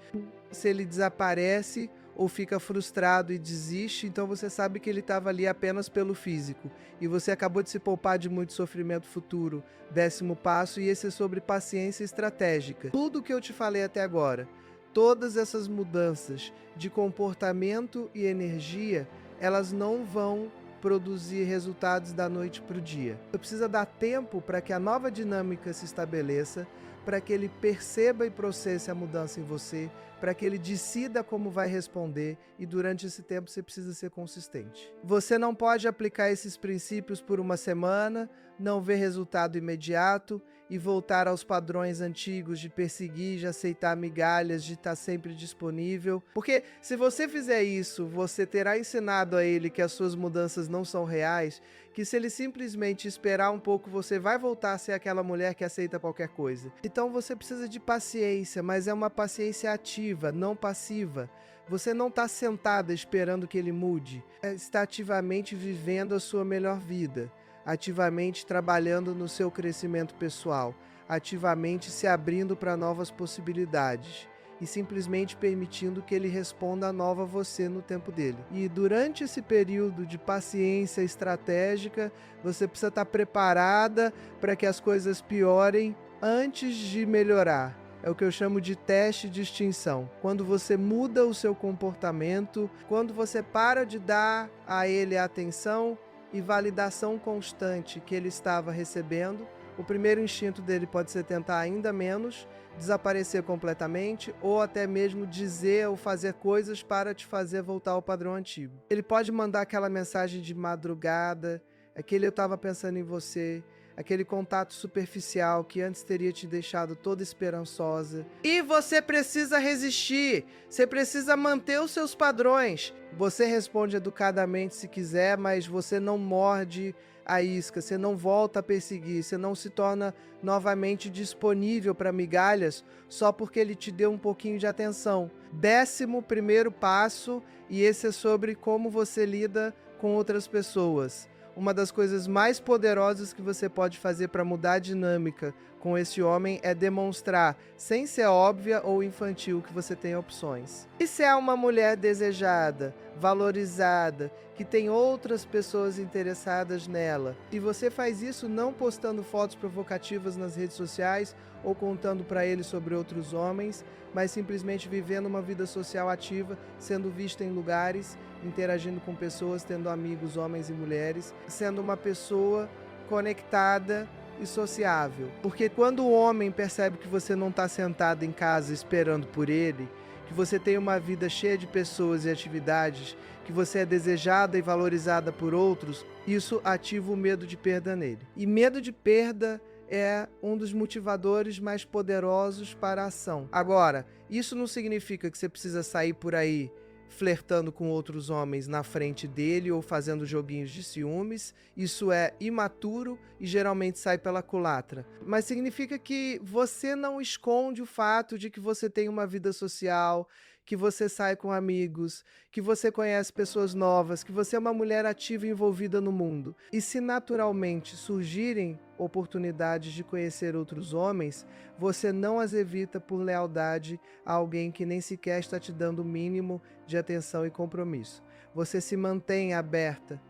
Se ele desaparece ou fica frustrado e desiste, então você sabe que ele estava ali apenas pelo físico. E você acabou de se poupar de muito sofrimento futuro. 10º passo, e esse é sobre paciência estratégica. Tudo que eu te falei até agora, todas essas mudanças de comportamento e energia, elas não vão produzir resultados da noite para o dia. Você precisa dar tempo para que a nova dinâmica se estabeleça, para que ele perceba e processe a mudança em você, para que ele decida como vai responder, e durante esse tempo você precisa ser consistente. Você não pode aplicar esses princípios por uma semana, não ver resultado imediato e voltar aos padrões antigos de perseguir, de aceitar migalhas, de estar sempre disponível. Porque se você fizer isso, você terá ensinado a ele que as suas mudanças não são reais, que se ele simplesmente esperar um pouco, você vai voltar a ser aquela mulher que aceita qualquer coisa. Então você precisa de paciência, mas é uma paciência ativa, não passiva. Você não está sentada esperando que ele mude, está ativamente vivendo a sua melhor vida, ativamente trabalhando no seu crescimento pessoal, ativamente se abrindo para novas possibilidades e simplesmente permitindo que ele responda a nova você no tempo dele. E durante esse período de paciência estratégica, você precisa estar preparada para que as coisas piorem antes de melhorar. É o que eu chamo de teste de extinção. Quando você muda o seu comportamento, quando você para de dar a ele a atenção e validação constante que ele estava recebendo, o primeiro instinto dele pode ser tentar ainda menos, desaparecer completamente, ou até mesmo dizer ou fazer coisas para te fazer voltar ao padrão antigo. Ele pode mandar aquela mensagem de madrugada, aquele eu estava pensando em você, aquele contato superficial que antes teria te deixado toda esperançosa. E você precisa resistir, você precisa manter os seus padrões. Você responde educadamente se quiser, mas você não morde a isca, você não volta a perseguir, você não se torna novamente disponível para migalhas só porque ele te deu um pouquinho de atenção. 11º passo, e esse é sobre como você lida com outras pessoas. Uma das coisas mais poderosas que você pode fazer para mudar a dinâmica com esse homem é demonstrar, sem ser óbvia ou infantil, que você tem opções. E se é uma mulher desejada, valorizada, que tem outras pessoas interessadas nela, e você faz isso não postando fotos provocativas nas redes sociais ou contando para ele sobre outros homens, mas simplesmente vivendo uma vida social ativa, sendo vista em lugares, interagindo com pessoas, tendo amigos, homens e mulheres, sendo uma pessoa conectada e sociável. Porque quando o homem percebe que você não está sentado em casa esperando por ele, que você tem uma vida cheia de pessoas e atividades, que você é desejada e valorizada por outros, isso ativa o medo de perda nele. E medo de perda é um dos motivadores mais poderosos para a ação. Agora, isso não significa que você precisa sair por aí flertando com outros homens na frente dele ou fazendo joguinhos de ciúmes. Isso é imaturo e geralmente sai pela culatra. Mas significa que você não esconde o fato de que você tem uma vida social, que você sai com amigos, que você conhece pessoas novas, que você é uma mulher ativa e envolvida no mundo. E se naturalmente surgirem oportunidades de conhecer outros homens, você não as evita por lealdade a alguém que nem sequer está te dando o mínimo de atenção e compromisso. Você se mantém aberta.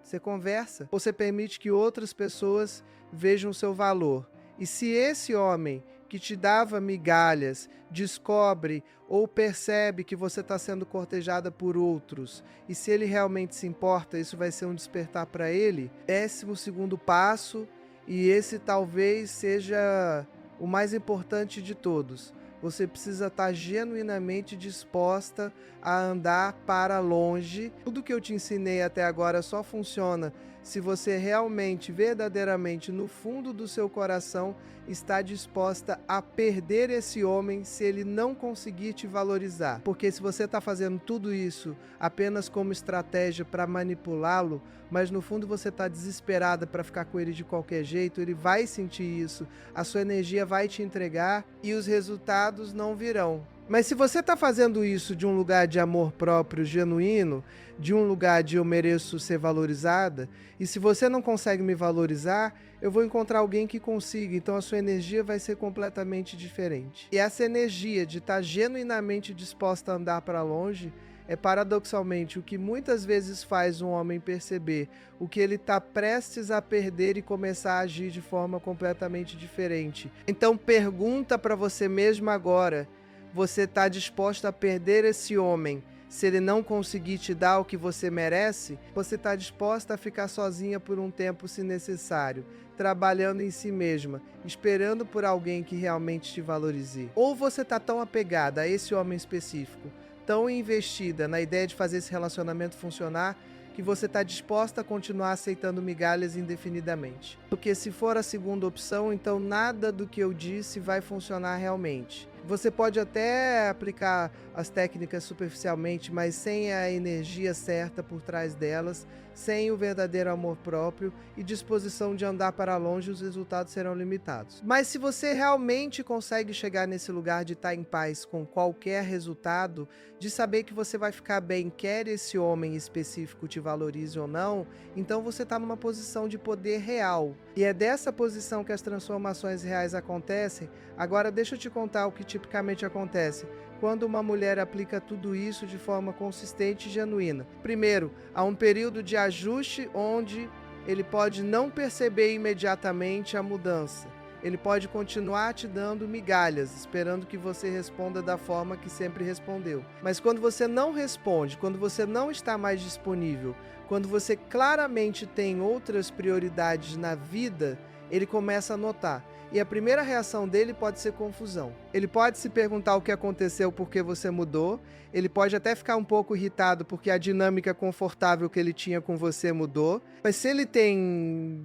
Você conversa, você permite que outras pessoas vejam seu valor. E se esse homem que te dava migalhas descobre ou percebe que você está sendo cortejada por outros, e se ele realmente se importa, isso vai ser um despertar para ele. 12º passo, e esse talvez seja o mais importante de todos. Você precisa estar genuinamente disposta a andar para longe. Tudo que eu te ensinei até agora só funciona se você realmente, verdadeiramente, no fundo do seu coração, está disposta a perder esse homem se ele não conseguir te valorizar. Porque se você está fazendo tudo isso apenas como estratégia para manipulá-lo, mas no fundo você está desesperada para ficar com ele de qualquer jeito, ele vai sentir isso, a sua energia vai te entregar e os resultados não virão. Mas se você está fazendo isso de um lugar de amor próprio genuíno, de um lugar de eu mereço ser valorizada, e se você não consegue me valorizar, eu vou encontrar alguém que consiga, então a sua energia vai ser completamente diferente. E essa energia de estar genuinamente disposta a andar para longe é paradoxalmente o que muitas vezes faz um homem perceber o que ele está prestes a perder e começar a agir de forma completamente diferente. Então pergunta para você mesmo agora: você está disposta a perder esse homem se ele não conseguir te dar o que você merece? Você está disposta a ficar sozinha por um tempo se necessário, trabalhando em si mesma, esperando por alguém que realmente te valorize? Ou você está tão apegada a esse homem específico, tão investida na ideia de fazer esse relacionamento funcionar, que você está disposta a continuar aceitando migalhas indefinidamente? Porque se for a segunda opção, então nada do que eu disse vai funcionar realmente. Você pode até aplicar as técnicas superficialmente, mas sem a energia certa por trás delas, sem o verdadeiro amor próprio e disposição de andar para longe, os resultados serão limitados. Mas se você realmente consegue chegar nesse lugar de estar em paz com qualquer resultado, de saber que você vai ficar bem, quer esse homem específico te valorize ou não, então você está numa posição de poder real. E é dessa posição que as transformações reais acontecem. Agora deixa eu te contar o que tipicamente acontece quando uma mulher aplica tudo isso de forma consistente e genuína. Primeiro, há um período de ajuste onde ele pode não perceber imediatamente a mudança. Ele pode continuar te dando migalhas, esperando que você responda da forma que sempre respondeu. Mas quando você não responde, quando você não está mais disponível, quando você claramente tem outras prioridades na vida, ele começa a notar. E a primeira reação dele pode ser confusão. Ele pode se perguntar o que aconteceu porque você mudou. Ele pode até ficar um pouco irritado porque a dinâmica confortável que ele tinha com você mudou. Mas se ele tem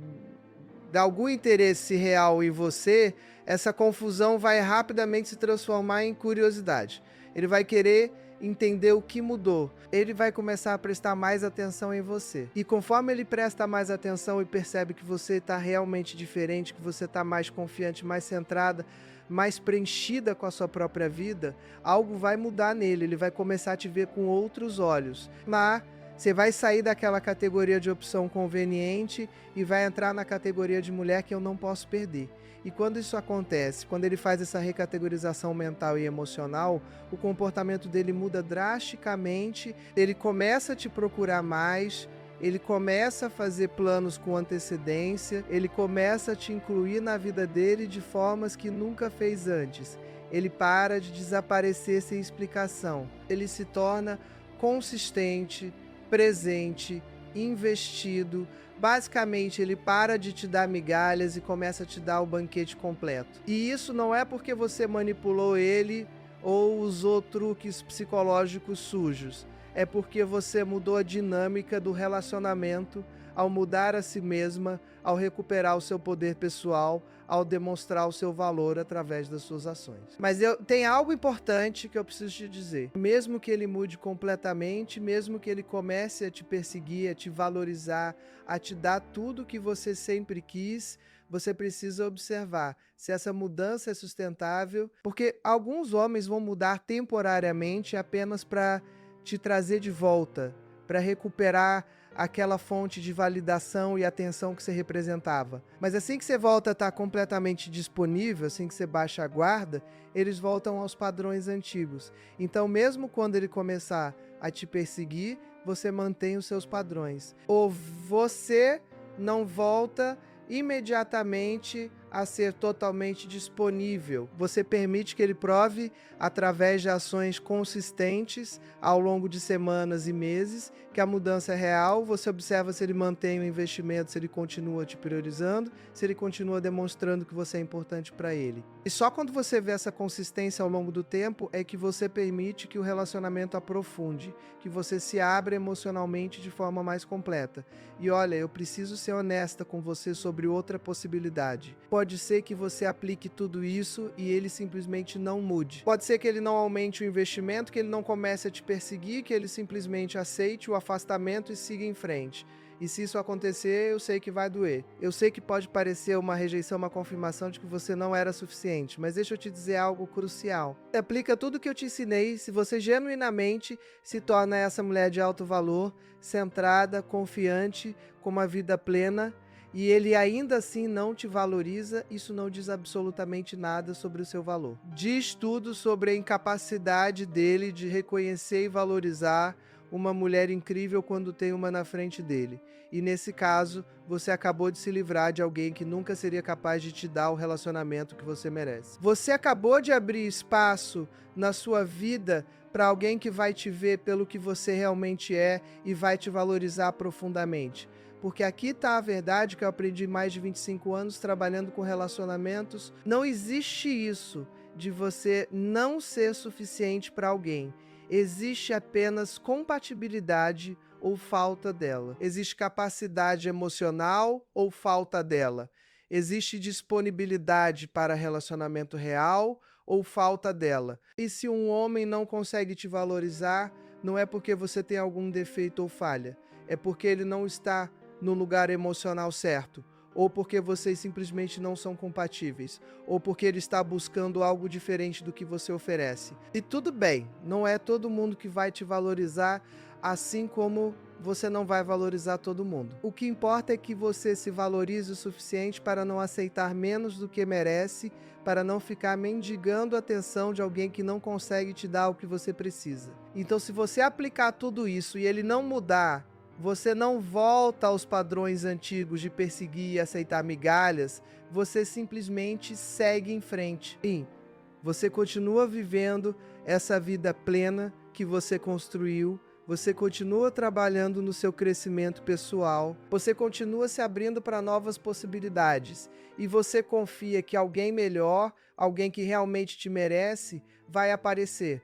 algum interesse real em você, essa confusão vai rapidamente se transformar em curiosidade. Ele vai querer entender o que mudou. Ele vai começar a prestar mais atenção em você. E conforme ele presta mais atenção e percebe que você está realmente diferente, que você está mais confiante, mais centrada, mais preenchida com a sua própria vida, algo vai mudar nele. Ele vai começar a te ver com outros olhos. Mas você vai sair daquela categoria de opção conveniente e vai entrar na categoria de mulher que eu não posso perder. E quando isso acontece, quando ele faz essa recategorização mental e emocional, o comportamento dele muda drasticamente, ele começa a te procurar mais, ele começa a fazer planos com antecedência, ele começa a te incluir na vida dele de formas que nunca fez antes. Ele para de desaparecer sem explicação. Ele se torna consistente, presente, investido. Basicamente, ele para de te dar migalhas e começa a te dar o banquete completo. E isso não é porque você manipulou ele ou usou truques psicológicos sujos. É porque você mudou a dinâmica do relacionamento ao mudar a si mesma, ao recuperar o seu poder pessoal, ao demonstrar o seu valor através das suas ações. Mas tem algo importante que eu preciso te dizer. Mesmo que ele mude completamente, mesmo que ele comece a te perseguir, a te valorizar, a te dar tudo que você sempre quis, você precisa observar se essa mudança é sustentável, porque alguns homens vão mudar temporariamente apenas para te trazer de volta, para recuperar aquela fonte de validação e atenção que você representava. Mas assim que você volta a estar completamente disponível, assim que você baixa a guarda, eles voltam aos padrões antigos. Então, mesmo quando ele começar a te perseguir, você mantém os seus padrões. Ou você não volta imediatamente a ser totalmente disponível. Você permite que ele prove através de ações consistentes ao longo de semanas e meses que a mudança é real. Você observa se ele mantém o investimento, se ele continua te priorizando, se ele continua demonstrando que você é importante para ele. E só quando você vê essa consistência ao longo do tempo é que você permite que o relacionamento aprofunde, que você se abra emocionalmente de forma mais completa. E olha, eu preciso ser honesta com você sobre outra possibilidade. Pode ser que você aplique tudo isso e ele simplesmente não mude. Pode ser que ele não aumente o investimento, que ele não comece a te perseguir, que ele simplesmente aceite o afastamento e siga em frente. E se isso acontecer, eu sei que vai doer. Eu sei que pode parecer uma rejeição, uma confirmação de que você não era suficiente, mas deixa eu te dizer algo crucial. Aplica tudo que eu te ensinei, se você genuinamente se torna essa mulher de alto valor, centrada, confiante, com uma vida plena, e ele ainda assim não te valoriza, isso não diz absolutamente nada sobre o seu valor. Diz tudo sobre a incapacidade dele de reconhecer e valorizar uma mulher incrível quando tem uma na frente dele. E nesse caso, você acabou de se livrar de alguém que nunca seria capaz de te dar o relacionamento que você merece. Você acabou de abrir espaço na sua vida para alguém que vai te ver pelo que você realmente é e vai te valorizar profundamente. Porque aqui está a verdade que eu aprendi mais de 25 anos trabalhando com relacionamentos. Não existe isso de você não ser suficiente para alguém. Existe apenas compatibilidade ou falta dela. Existe capacidade emocional ou falta dela. Existe disponibilidade para relacionamento real ou falta dela. E se um homem não consegue te valorizar, não é porque você tem algum defeito ou falha. É porque ele não está no lugar emocional certo, ou porque vocês simplesmente não são compatíveis, ou porque ele está buscando algo diferente do que você oferece. E tudo bem, não é todo mundo que vai te valorizar, assim como você não vai valorizar todo mundo. O que importa é que você se valorize o suficiente para não aceitar menos do que merece, para não ficar mendigando a atenção de alguém que não consegue te dar o que você precisa. Então, se você aplicar tudo isso e ele não mudar, você não volta aos padrões antigos de perseguir e aceitar migalhas, você simplesmente segue em frente. Sim, você continua vivendo essa vida plena que você construiu, você continua trabalhando no seu crescimento pessoal, você continua se abrindo para novas possibilidades e você confia que alguém melhor, alguém que realmente te merece, vai aparecer.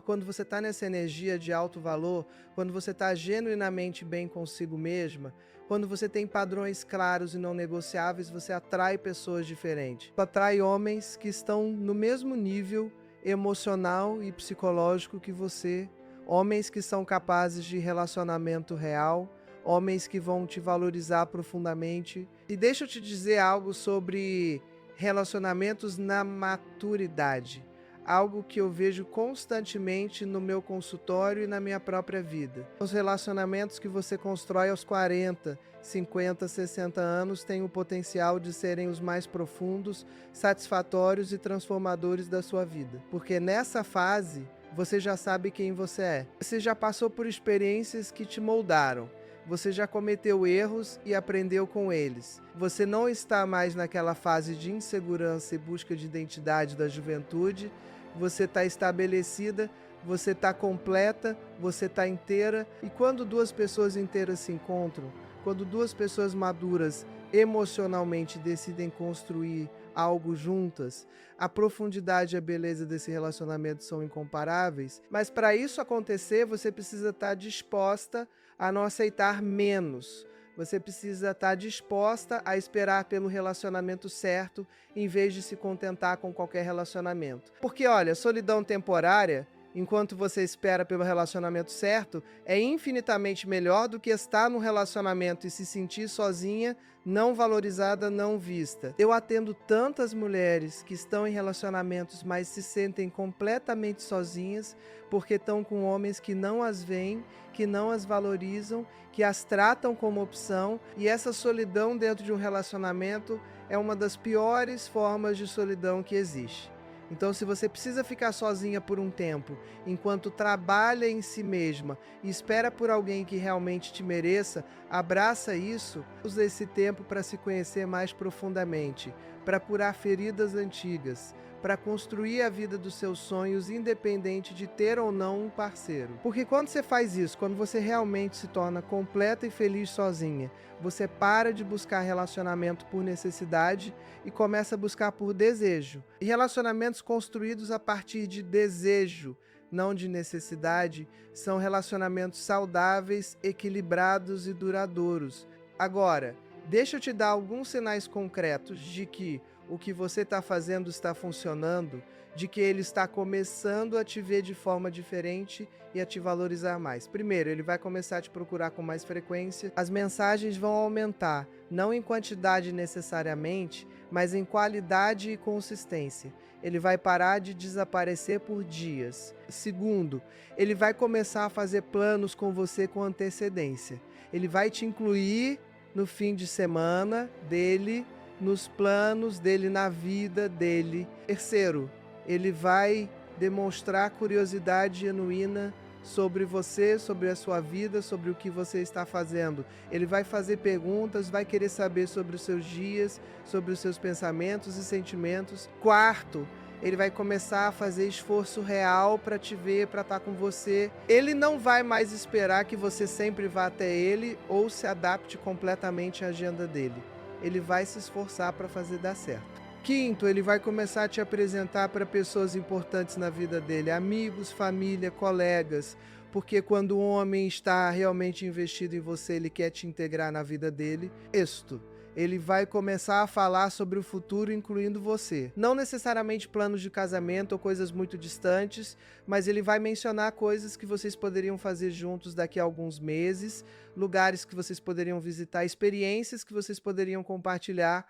Quando você está nessa energia de alto valor, quando você está genuinamente bem consigo mesma, quando você tem padrões claros e não negociáveis, você atrai pessoas diferentes. Atrai homens que estão no mesmo nível emocional e psicológico que você, homens que são capazes de relacionamento real, homens que vão te valorizar profundamente. E deixa eu te dizer algo sobre relacionamentos na maturidade. Algo que eu vejo constantemente no meu consultório e na minha própria vida. Os relacionamentos que você constrói aos 40, 50, 60 anos têm o potencial de serem os mais profundos, satisfatórios e transformadores da sua vida. Porque nessa fase, você já sabe quem você é. Você já passou por experiências que te moldaram. Você já cometeu erros e aprendeu com eles. Você não está mais naquela fase de insegurança e busca de identidade da juventude. Você está estabelecida, você está completa, você está inteira. E quando duas pessoas inteiras se encontram, quando duas pessoas maduras emocionalmente decidem construir algo juntas, a profundidade e a beleza desse relacionamento são incomparáveis. Mas para isso acontecer, você precisa estar disposta a não aceitar menos. Você precisa estar disposta a esperar pelo relacionamento certo, em vez de se contentar com qualquer relacionamento. Porque, olha, solidão temporária, enquanto você espera pelo relacionamento certo, é infinitamente melhor do que estar num relacionamento e se sentir sozinha, não valorizada, não vista. Eu atendo tantas mulheres que estão em relacionamentos, mas se sentem completamente sozinhas, porque estão com homens que não as veem, que não as valorizam, que as tratam como opção, e essa solidão dentro de um relacionamento é uma das piores formas de solidão que existe. Então, se você precisa ficar sozinha por um tempo, enquanto trabalha em si mesma e espera por alguém que realmente te mereça, abraça isso, usa esse tempo para se conhecer mais profundamente, para curar feridas antigas, para construir a vida dos seus sonhos, independente de ter ou não um parceiro. Porque quando você faz isso, quando você realmente se torna completa e feliz sozinha, você para de buscar relacionamento por necessidade e começa a buscar por desejo. E relacionamentos construídos a partir de desejo, não de necessidade, são relacionamentos saudáveis, equilibrados e duradouros. Agora, deixa eu te dar alguns sinais concretos de que o que você está fazendo está funcionando, de que ele está começando a te ver de forma diferente e a te valorizar mais. Primeiro, ele vai começar a te procurar com mais frequência, as mensagens vão aumentar, não em quantidade necessariamente, mas em qualidade e consistência. Ele vai parar de desaparecer por dias. Segundo, ele vai começar a fazer planos com você com antecedência. Ele vai te incluir no fim de semana dele, nos planos dele, na vida dele. Terceiro, ele vai demonstrar curiosidade genuína sobre você, sobre a sua vida, sobre o que você está fazendo. Ele vai fazer perguntas, vai querer saber sobre os seus dias, sobre os seus pensamentos e sentimentos. Quarto, ele vai começar a fazer esforço real para te ver, para estar com você. Ele não vai mais esperar que você sempre vá até ele ou se adapte completamente à agenda dele. Ele vai se esforçar para fazer dar certo. Quinto, ele vai começar a te apresentar para pessoas importantes na vida dele, amigos, família, colegas, porque quando o homem está realmente investido em você, ele quer te integrar na vida dele. Sexto, ele vai começar a falar sobre o futuro, incluindo você. Não necessariamente planos de casamento ou coisas muito distantes, mas ele vai mencionar coisas que vocês poderiam fazer juntos daqui a alguns meses, lugares que vocês poderiam visitar, experiências que vocês poderiam compartilhar.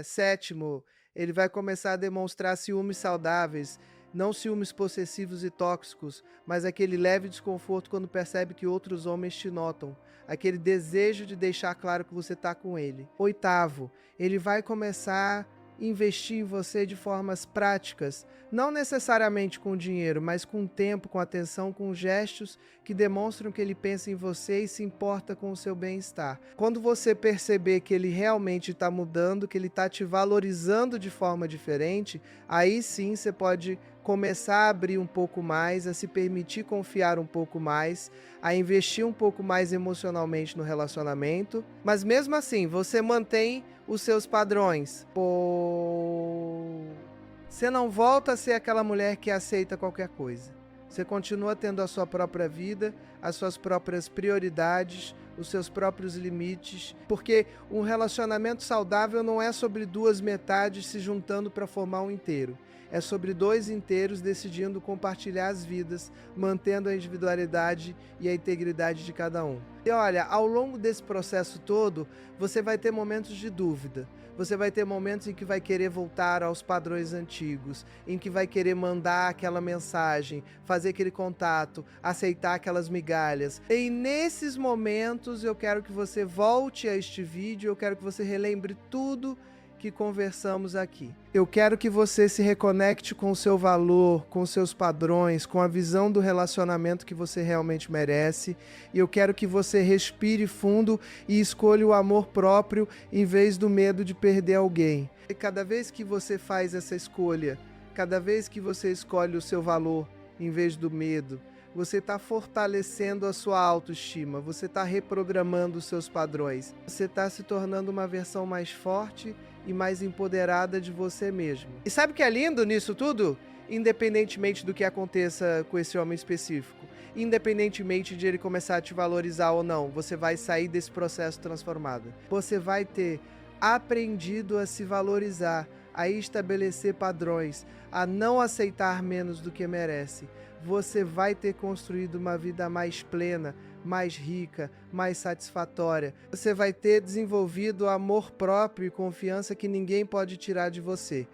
Sétimo, ele vai começar a demonstrar ciúmes saudáveis, não ciúmes possessivos e tóxicos, mas aquele leve desconforto quando percebe que outros homens te notam. Aquele desejo de deixar claro que você está com ele. Oitavo, ele vai começar a investir em você de formas práticas, não necessariamente com dinheiro, mas com tempo, com atenção, com gestos que demonstram que ele pensa em você e se importa com o seu bem-estar. Quando você perceber que ele realmente está mudando, que ele está te valorizando de forma diferente, aí sim você pode começar a abrir um pouco mais, a se permitir confiar um pouco mais, a investir um pouco mais emocionalmente no relacionamento, mas mesmo assim, você mantém os seus padrões. Você não volta a ser aquela mulher que aceita qualquer coisa. Você continua tendo a sua própria vida, as suas próprias prioridades, os seus próprios limites, porque um relacionamento saudável não é sobre duas metades se juntando para formar um inteiro. É sobre dois inteiros decidindo compartilhar as vidas, mantendo a individualidade e a integridade de cada um. E olha, ao longo desse processo todo, você vai ter momentos de dúvida. Você vai ter momentos em que vai querer voltar aos padrões antigos, em que vai querer mandar aquela mensagem, fazer aquele contato, aceitar aquelas migalhas. E nesses momentos eu quero que você volte a este vídeo, eu quero que você relembre tudo que conversamos aqui. Eu quero que você se reconecte com o seu valor, com os seus padrões, com a visão do relacionamento que você realmente merece. E eu quero que você respire fundo e escolha o amor próprio em vez do medo de perder alguém. E cada vez que você faz essa escolha, cada vez que você escolhe o seu valor em vez do medo, você está fortalecendo a sua autoestima, você está reprogramando os seus padrões, você está se tornando uma versão mais forte e mais empoderada de você mesmo. E sabe o que é lindo nisso tudo? Independentemente do que aconteça com esse homem específico, independentemente de ele começar a te valorizar ou não, você vai sair desse processo transformado. Você vai ter aprendido a se valorizar, a estabelecer padrões, a não aceitar menos do que merece. Você vai ter construído uma vida mais plena, mais rica, mais satisfatória. Você vai ter desenvolvido amor próprio e confiança que ninguém pode tirar de você.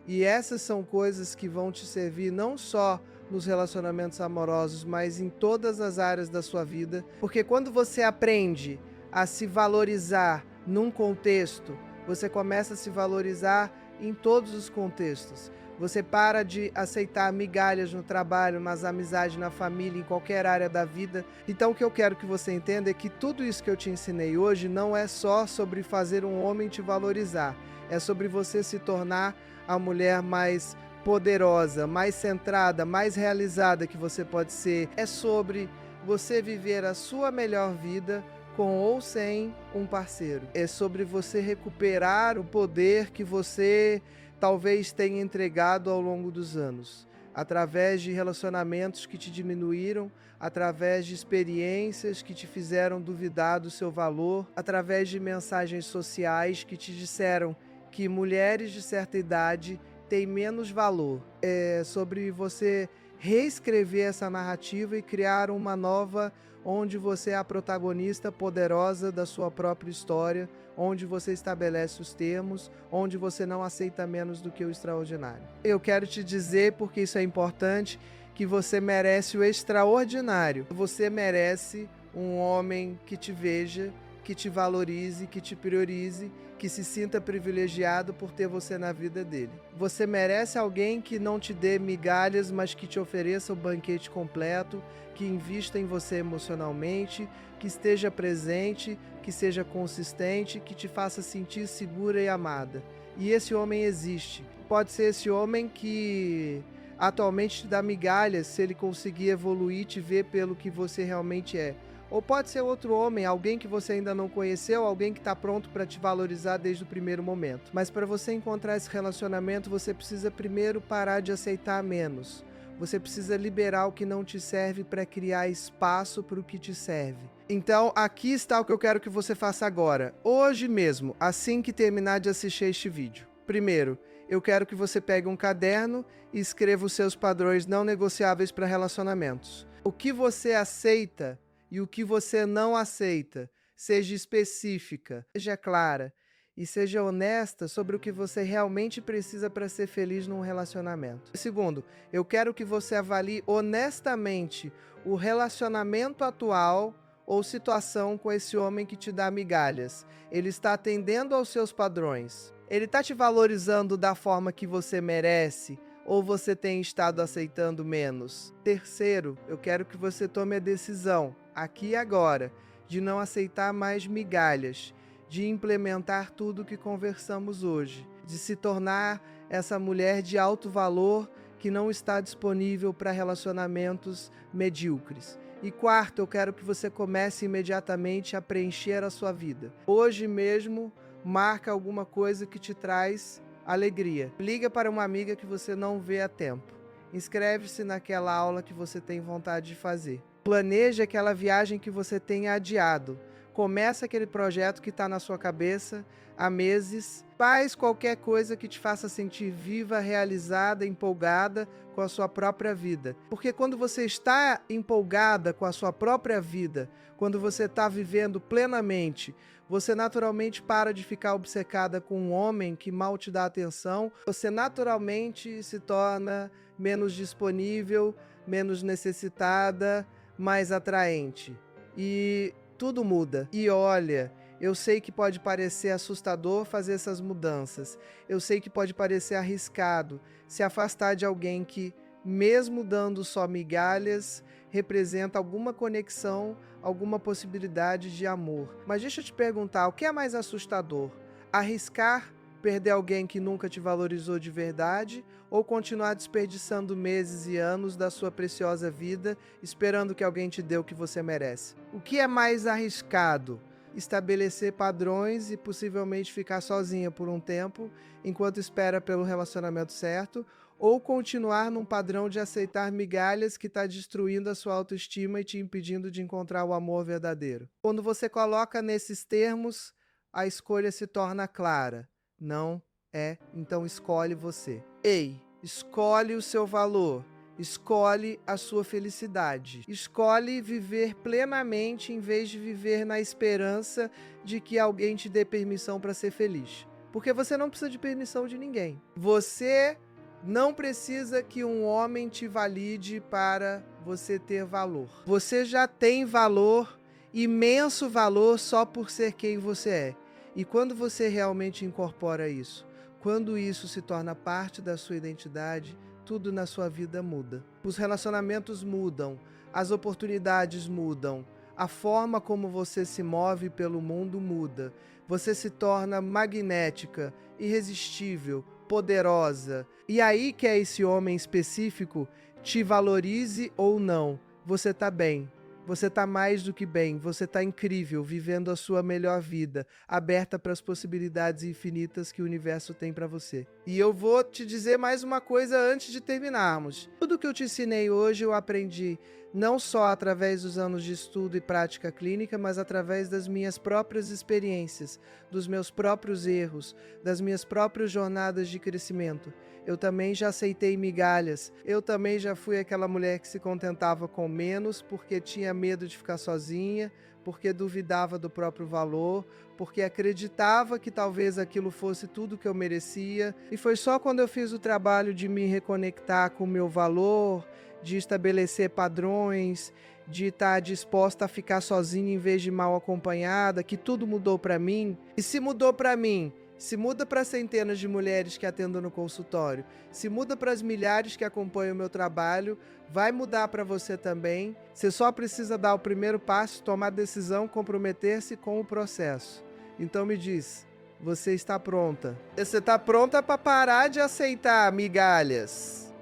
E essas são coisas que vão te servir não só nos relacionamentos amorosos, mas em todas as áreas da sua vida. Porque quando você aprende a se valorizar num contexto, você começa a se valorizar em todos os contextos. Você para de aceitar migalhas no trabalho, nas amizades, na família, em qualquer área da vida. Então o que eu quero que você entenda é que tudo isso que eu te ensinei hoje não é só sobre fazer um homem te valorizar. É sobre você se tornar a mulher mais poderosa, mais centrada, mais realizada que você pode ser. É sobre você viver a sua melhor vida com ou sem um parceiro. É sobre você recuperar o poder que você talvez tenha entregado ao longo dos anos, através de relacionamentos que te diminuíram, através de experiências que te fizeram duvidar do seu valor, através de mensagens sociais que te disseram que mulheres de certa idade têm menos valor. É sobre você reescrever essa narrativa e criar uma nova, onde você é a protagonista poderosa da sua própria história, onde você estabelece os termos, onde você não aceita menos do que o extraordinário. Eu quero te dizer, porque isso é importante, que você merece o extraordinário. Você merece um homem que te veja, que te valorize, que te priorize, que se sinta privilegiado por ter você na vida dele. Você merece alguém que não te dê migalhas, mas que te ofereça o banquete completo, que invista em você emocionalmente, que esteja presente, que seja consistente, que te faça sentir segura e amada. E esse homem existe. Pode ser esse homem que atualmente te dá migalhas, se ele conseguir evoluir, te ver pelo que você realmente é. Ou pode ser outro homem, alguém que você ainda não conheceu, alguém que está pronto para te valorizar desde o primeiro momento. Mas para você encontrar esse relacionamento, você precisa primeiro parar de aceitar menos. Você precisa liberar o que não te serve para criar espaço para o que te serve. Então, aqui está o que eu quero que você faça agora. Hoje mesmo, assim que terminar de assistir este vídeo. Primeiro, eu quero que você pegue um caderno e escreva os seus padrões não negociáveis para relacionamentos. O que você aceita e o que você não aceita. Seja específica, seja clara e seja honesta sobre o que você realmente precisa para ser feliz num relacionamento. Segundo, eu quero que você avalie honestamente o relacionamento atual ou situação com esse homem que te dá migalhas. Ele está atendendo aos seus padrões? Ele está te valorizando da forma que você merece? Ou você tem estado aceitando menos? Terceiro, eu quero que você tome a decisão, aqui e agora, de não aceitar mais migalhas, de implementar tudo o que conversamos hoje, de se tornar essa mulher de alto valor que não está disponível para relacionamentos medíocres. E quarto, eu quero que você comece imediatamente a preencher a sua vida. Hoje mesmo, marca alguma coisa que te traz alegria. Liga para uma amiga que você não vê há tempo. Inscreve-se naquela aula que você tem vontade de fazer. Planeje aquela viagem que você tem adiado. Começa aquele projeto que está na sua cabeça há meses. Faz qualquer coisa que te faça sentir viva, realizada, empolgada com a sua própria vida. Porque quando você está empolgada com a sua própria vida, quando você está vivendo plenamente, você naturalmente para de ficar obcecada com um homem que mal te dá atenção. Você naturalmente se torna menos disponível, menos necessitada, mais atraente. E tudo muda. E olha, eu sei que pode parecer assustador fazer essas mudanças. Eu sei que pode parecer arriscado se afastar de alguém que, mesmo dando só migalhas, representa alguma conexão, alguma possibilidade de amor. Mas deixa eu te perguntar, o que é mais assustador? Arriscar perder alguém que nunca te valorizou de verdade ou continuar desperdiçando meses e anos da sua preciosa vida esperando que alguém te dê o que você merece? O que é mais arriscado? Estabelecer padrões e possivelmente ficar sozinha por um tempo enquanto espera pelo relacionamento certo, ou continuar num padrão de aceitar migalhas que está destruindo a sua autoestima e te impedindo de encontrar o amor verdadeiro. Quando você coloca nesses termos, a escolha se torna clara. Não é, então escolhe você. Ei, escolhe o seu valor. Escolhe a sua felicidade. Escolhe viver plenamente em vez de viver na esperança de que alguém te dê permissão para ser feliz. Porque você não precisa de permissão de ninguém. Você não precisa que um homem te valide para você ter valor. Você já tem valor, imenso valor, só por ser quem você é. E quando você realmente incorpora isso, quando isso se torna parte da sua identidade, tudo na sua vida muda. Os relacionamentos mudam, as oportunidades mudam, a forma como você se move pelo mundo muda. Você se torna magnética, irresistível, poderosa. E aí que é esse homem específico te valorize ou não, você está bem. Você está mais do que bem, você está incrível, vivendo a sua melhor vida, aberta para as possibilidades infinitas que o universo tem para você. E eu vou te dizer mais uma coisa antes de terminarmos. Tudo que eu te ensinei hoje eu aprendi não só através dos anos de estudo e prática clínica, mas através das minhas próprias experiências, dos meus próprios erros, das minhas próprias jornadas de crescimento. Eu também já aceitei migalhas, eu também já fui aquela mulher que se contentava com menos porque tinha medo de ficar sozinha, porque duvidava do próprio valor, porque acreditava que talvez aquilo fosse tudo que eu merecia. E foi só quando eu fiz o trabalho de me reconectar com o meu valor, de estabelecer padrões, de estar disposta a ficar sozinha em vez de mal acompanhada, que tudo mudou para mim. E se mudou para mim, se muda para centenas de mulheres que atendo no consultório, se muda para as milhares que acompanham o meu trabalho, vai mudar para você também. Você só precisa dar o primeiro passo, tomar decisão, comprometer-se com o processo. Então me diz, você está pronta? Você está pronta para parar de aceitar migalhas?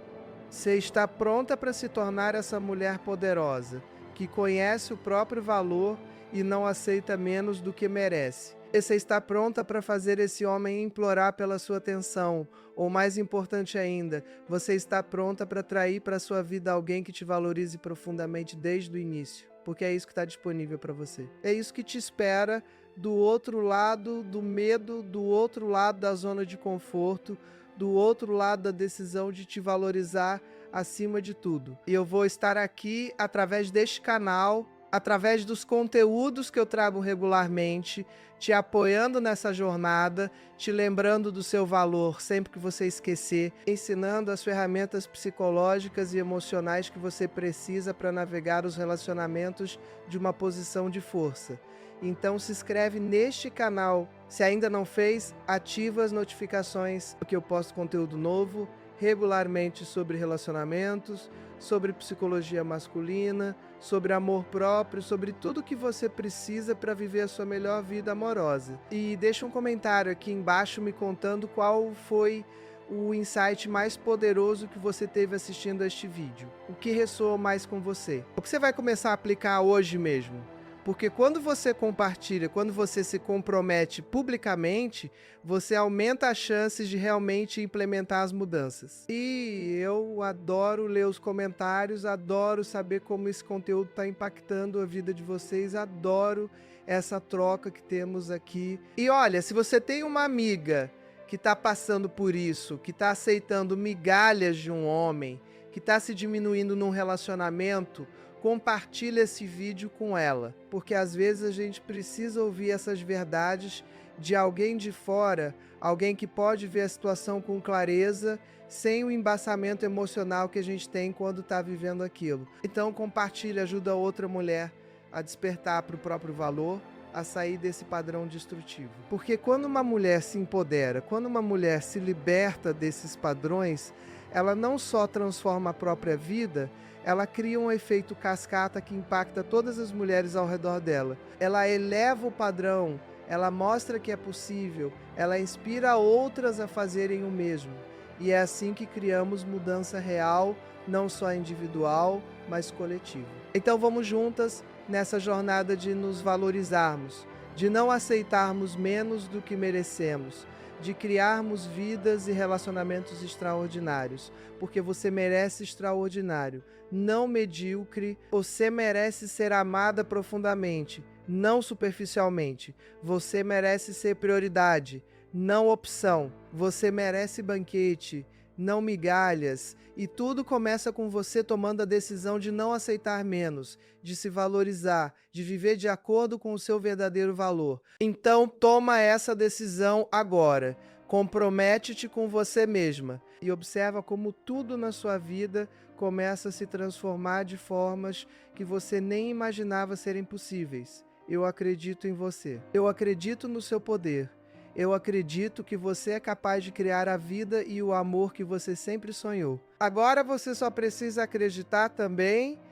Você está pronta para se tornar essa mulher poderosa, que conhece o próprio valor e não aceita menos do que merece? Você está pronta para fazer esse homem implorar pela sua atenção? Ou mais importante ainda, você está pronta para atrair para sua vida alguém que te valorize profundamente desde o início? Porque é isso que está disponível para você. É isso que te espera do outro lado do medo, do outro lado da zona de conforto, do outro lado da decisão de te valorizar acima de tudo. E eu vou estar aqui através deste canal, através dos conteúdos que eu trago regularmente, te apoiando nessa jornada, te lembrando do seu valor sempre que você esquecer, ensinando as ferramentas psicológicas e emocionais que você precisa para navegar os relacionamentos de uma posição de força. Então se inscreve neste canal. Se ainda não fez, ativa as notificações, porque eu posto conteúdo novo regularmente sobre relacionamentos, sobre psicologia masculina, sobre amor próprio, sobre tudo que você precisa para viver a sua melhor vida amorosa. E deixa um comentário aqui embaixo me contando qual foi o insight mais poderoso que você teve assistindo a este vídeo. O que ressoou mais com você? O que você vai começar a aplicar hoje mesmo? Porque quando você compartilha, quando você se compromete publicamente, você aumenta as chances de realmente implementar as mudanças. E eu adoro ler os comentários, adoro saber como esse conteúdo está impactando a vida de vocês, adoro essa troca que temos aqui. E olha, se você tem uma amiga que está passando por isso, que está aceitando migalhas de um homem, que está se diminuindo num relacionamento, compartilha esse vídeo com ela, porque às vezes a gente precisa ouvir essas verdades de alguém de fora, alguém que pode ver a situação com clareza, sem o embaçamento emocional que a gente tem quando está vivendo aquilo. Então compartilha, ajuda outra mulher a despertar para o próprio valor, a sair desse padrão destrutivo. Porque quando uma mulher se empodera, quando uma mulher se liberta desses padrões, ela não só transforma a própria vida, ela cria um efeito cascata que impacta todas as mulheres ao redor dela. Ela eleva o padrão, ela mostra que é possível, ela inspira outras a fazerem o mesmo. E é assim que criamos mudança real, não só individual, mas coletiva. Então vamos juntas nessa jornada de nos valorizarmos, de não aceitarmos menos do que merecemos, de criarmos vidas e relacionamentos extraordinários, porque você merece extraordinário, não medíocre. Você merece ser amada profundamente, não superficialmente. Você merece ser prioridade, não opção. Você merece banquete, não migalhas. E tudo começa com você tomando a decisão de não aceitar menos, de se valorizar, de viver de acordo com o seu verdadeiro valor. Então toma essa decisão agora. Compromete-te com você mesma e observa como tudo na sua vida começa a se transformar de formas que você nem imaginava serem possíveis. Eu acredito em você. Eu acredito no seu poder. Eu acredito que você é capaz de criar a vida e o amor que você sempre sonhou. Agora você só precisa acreditar também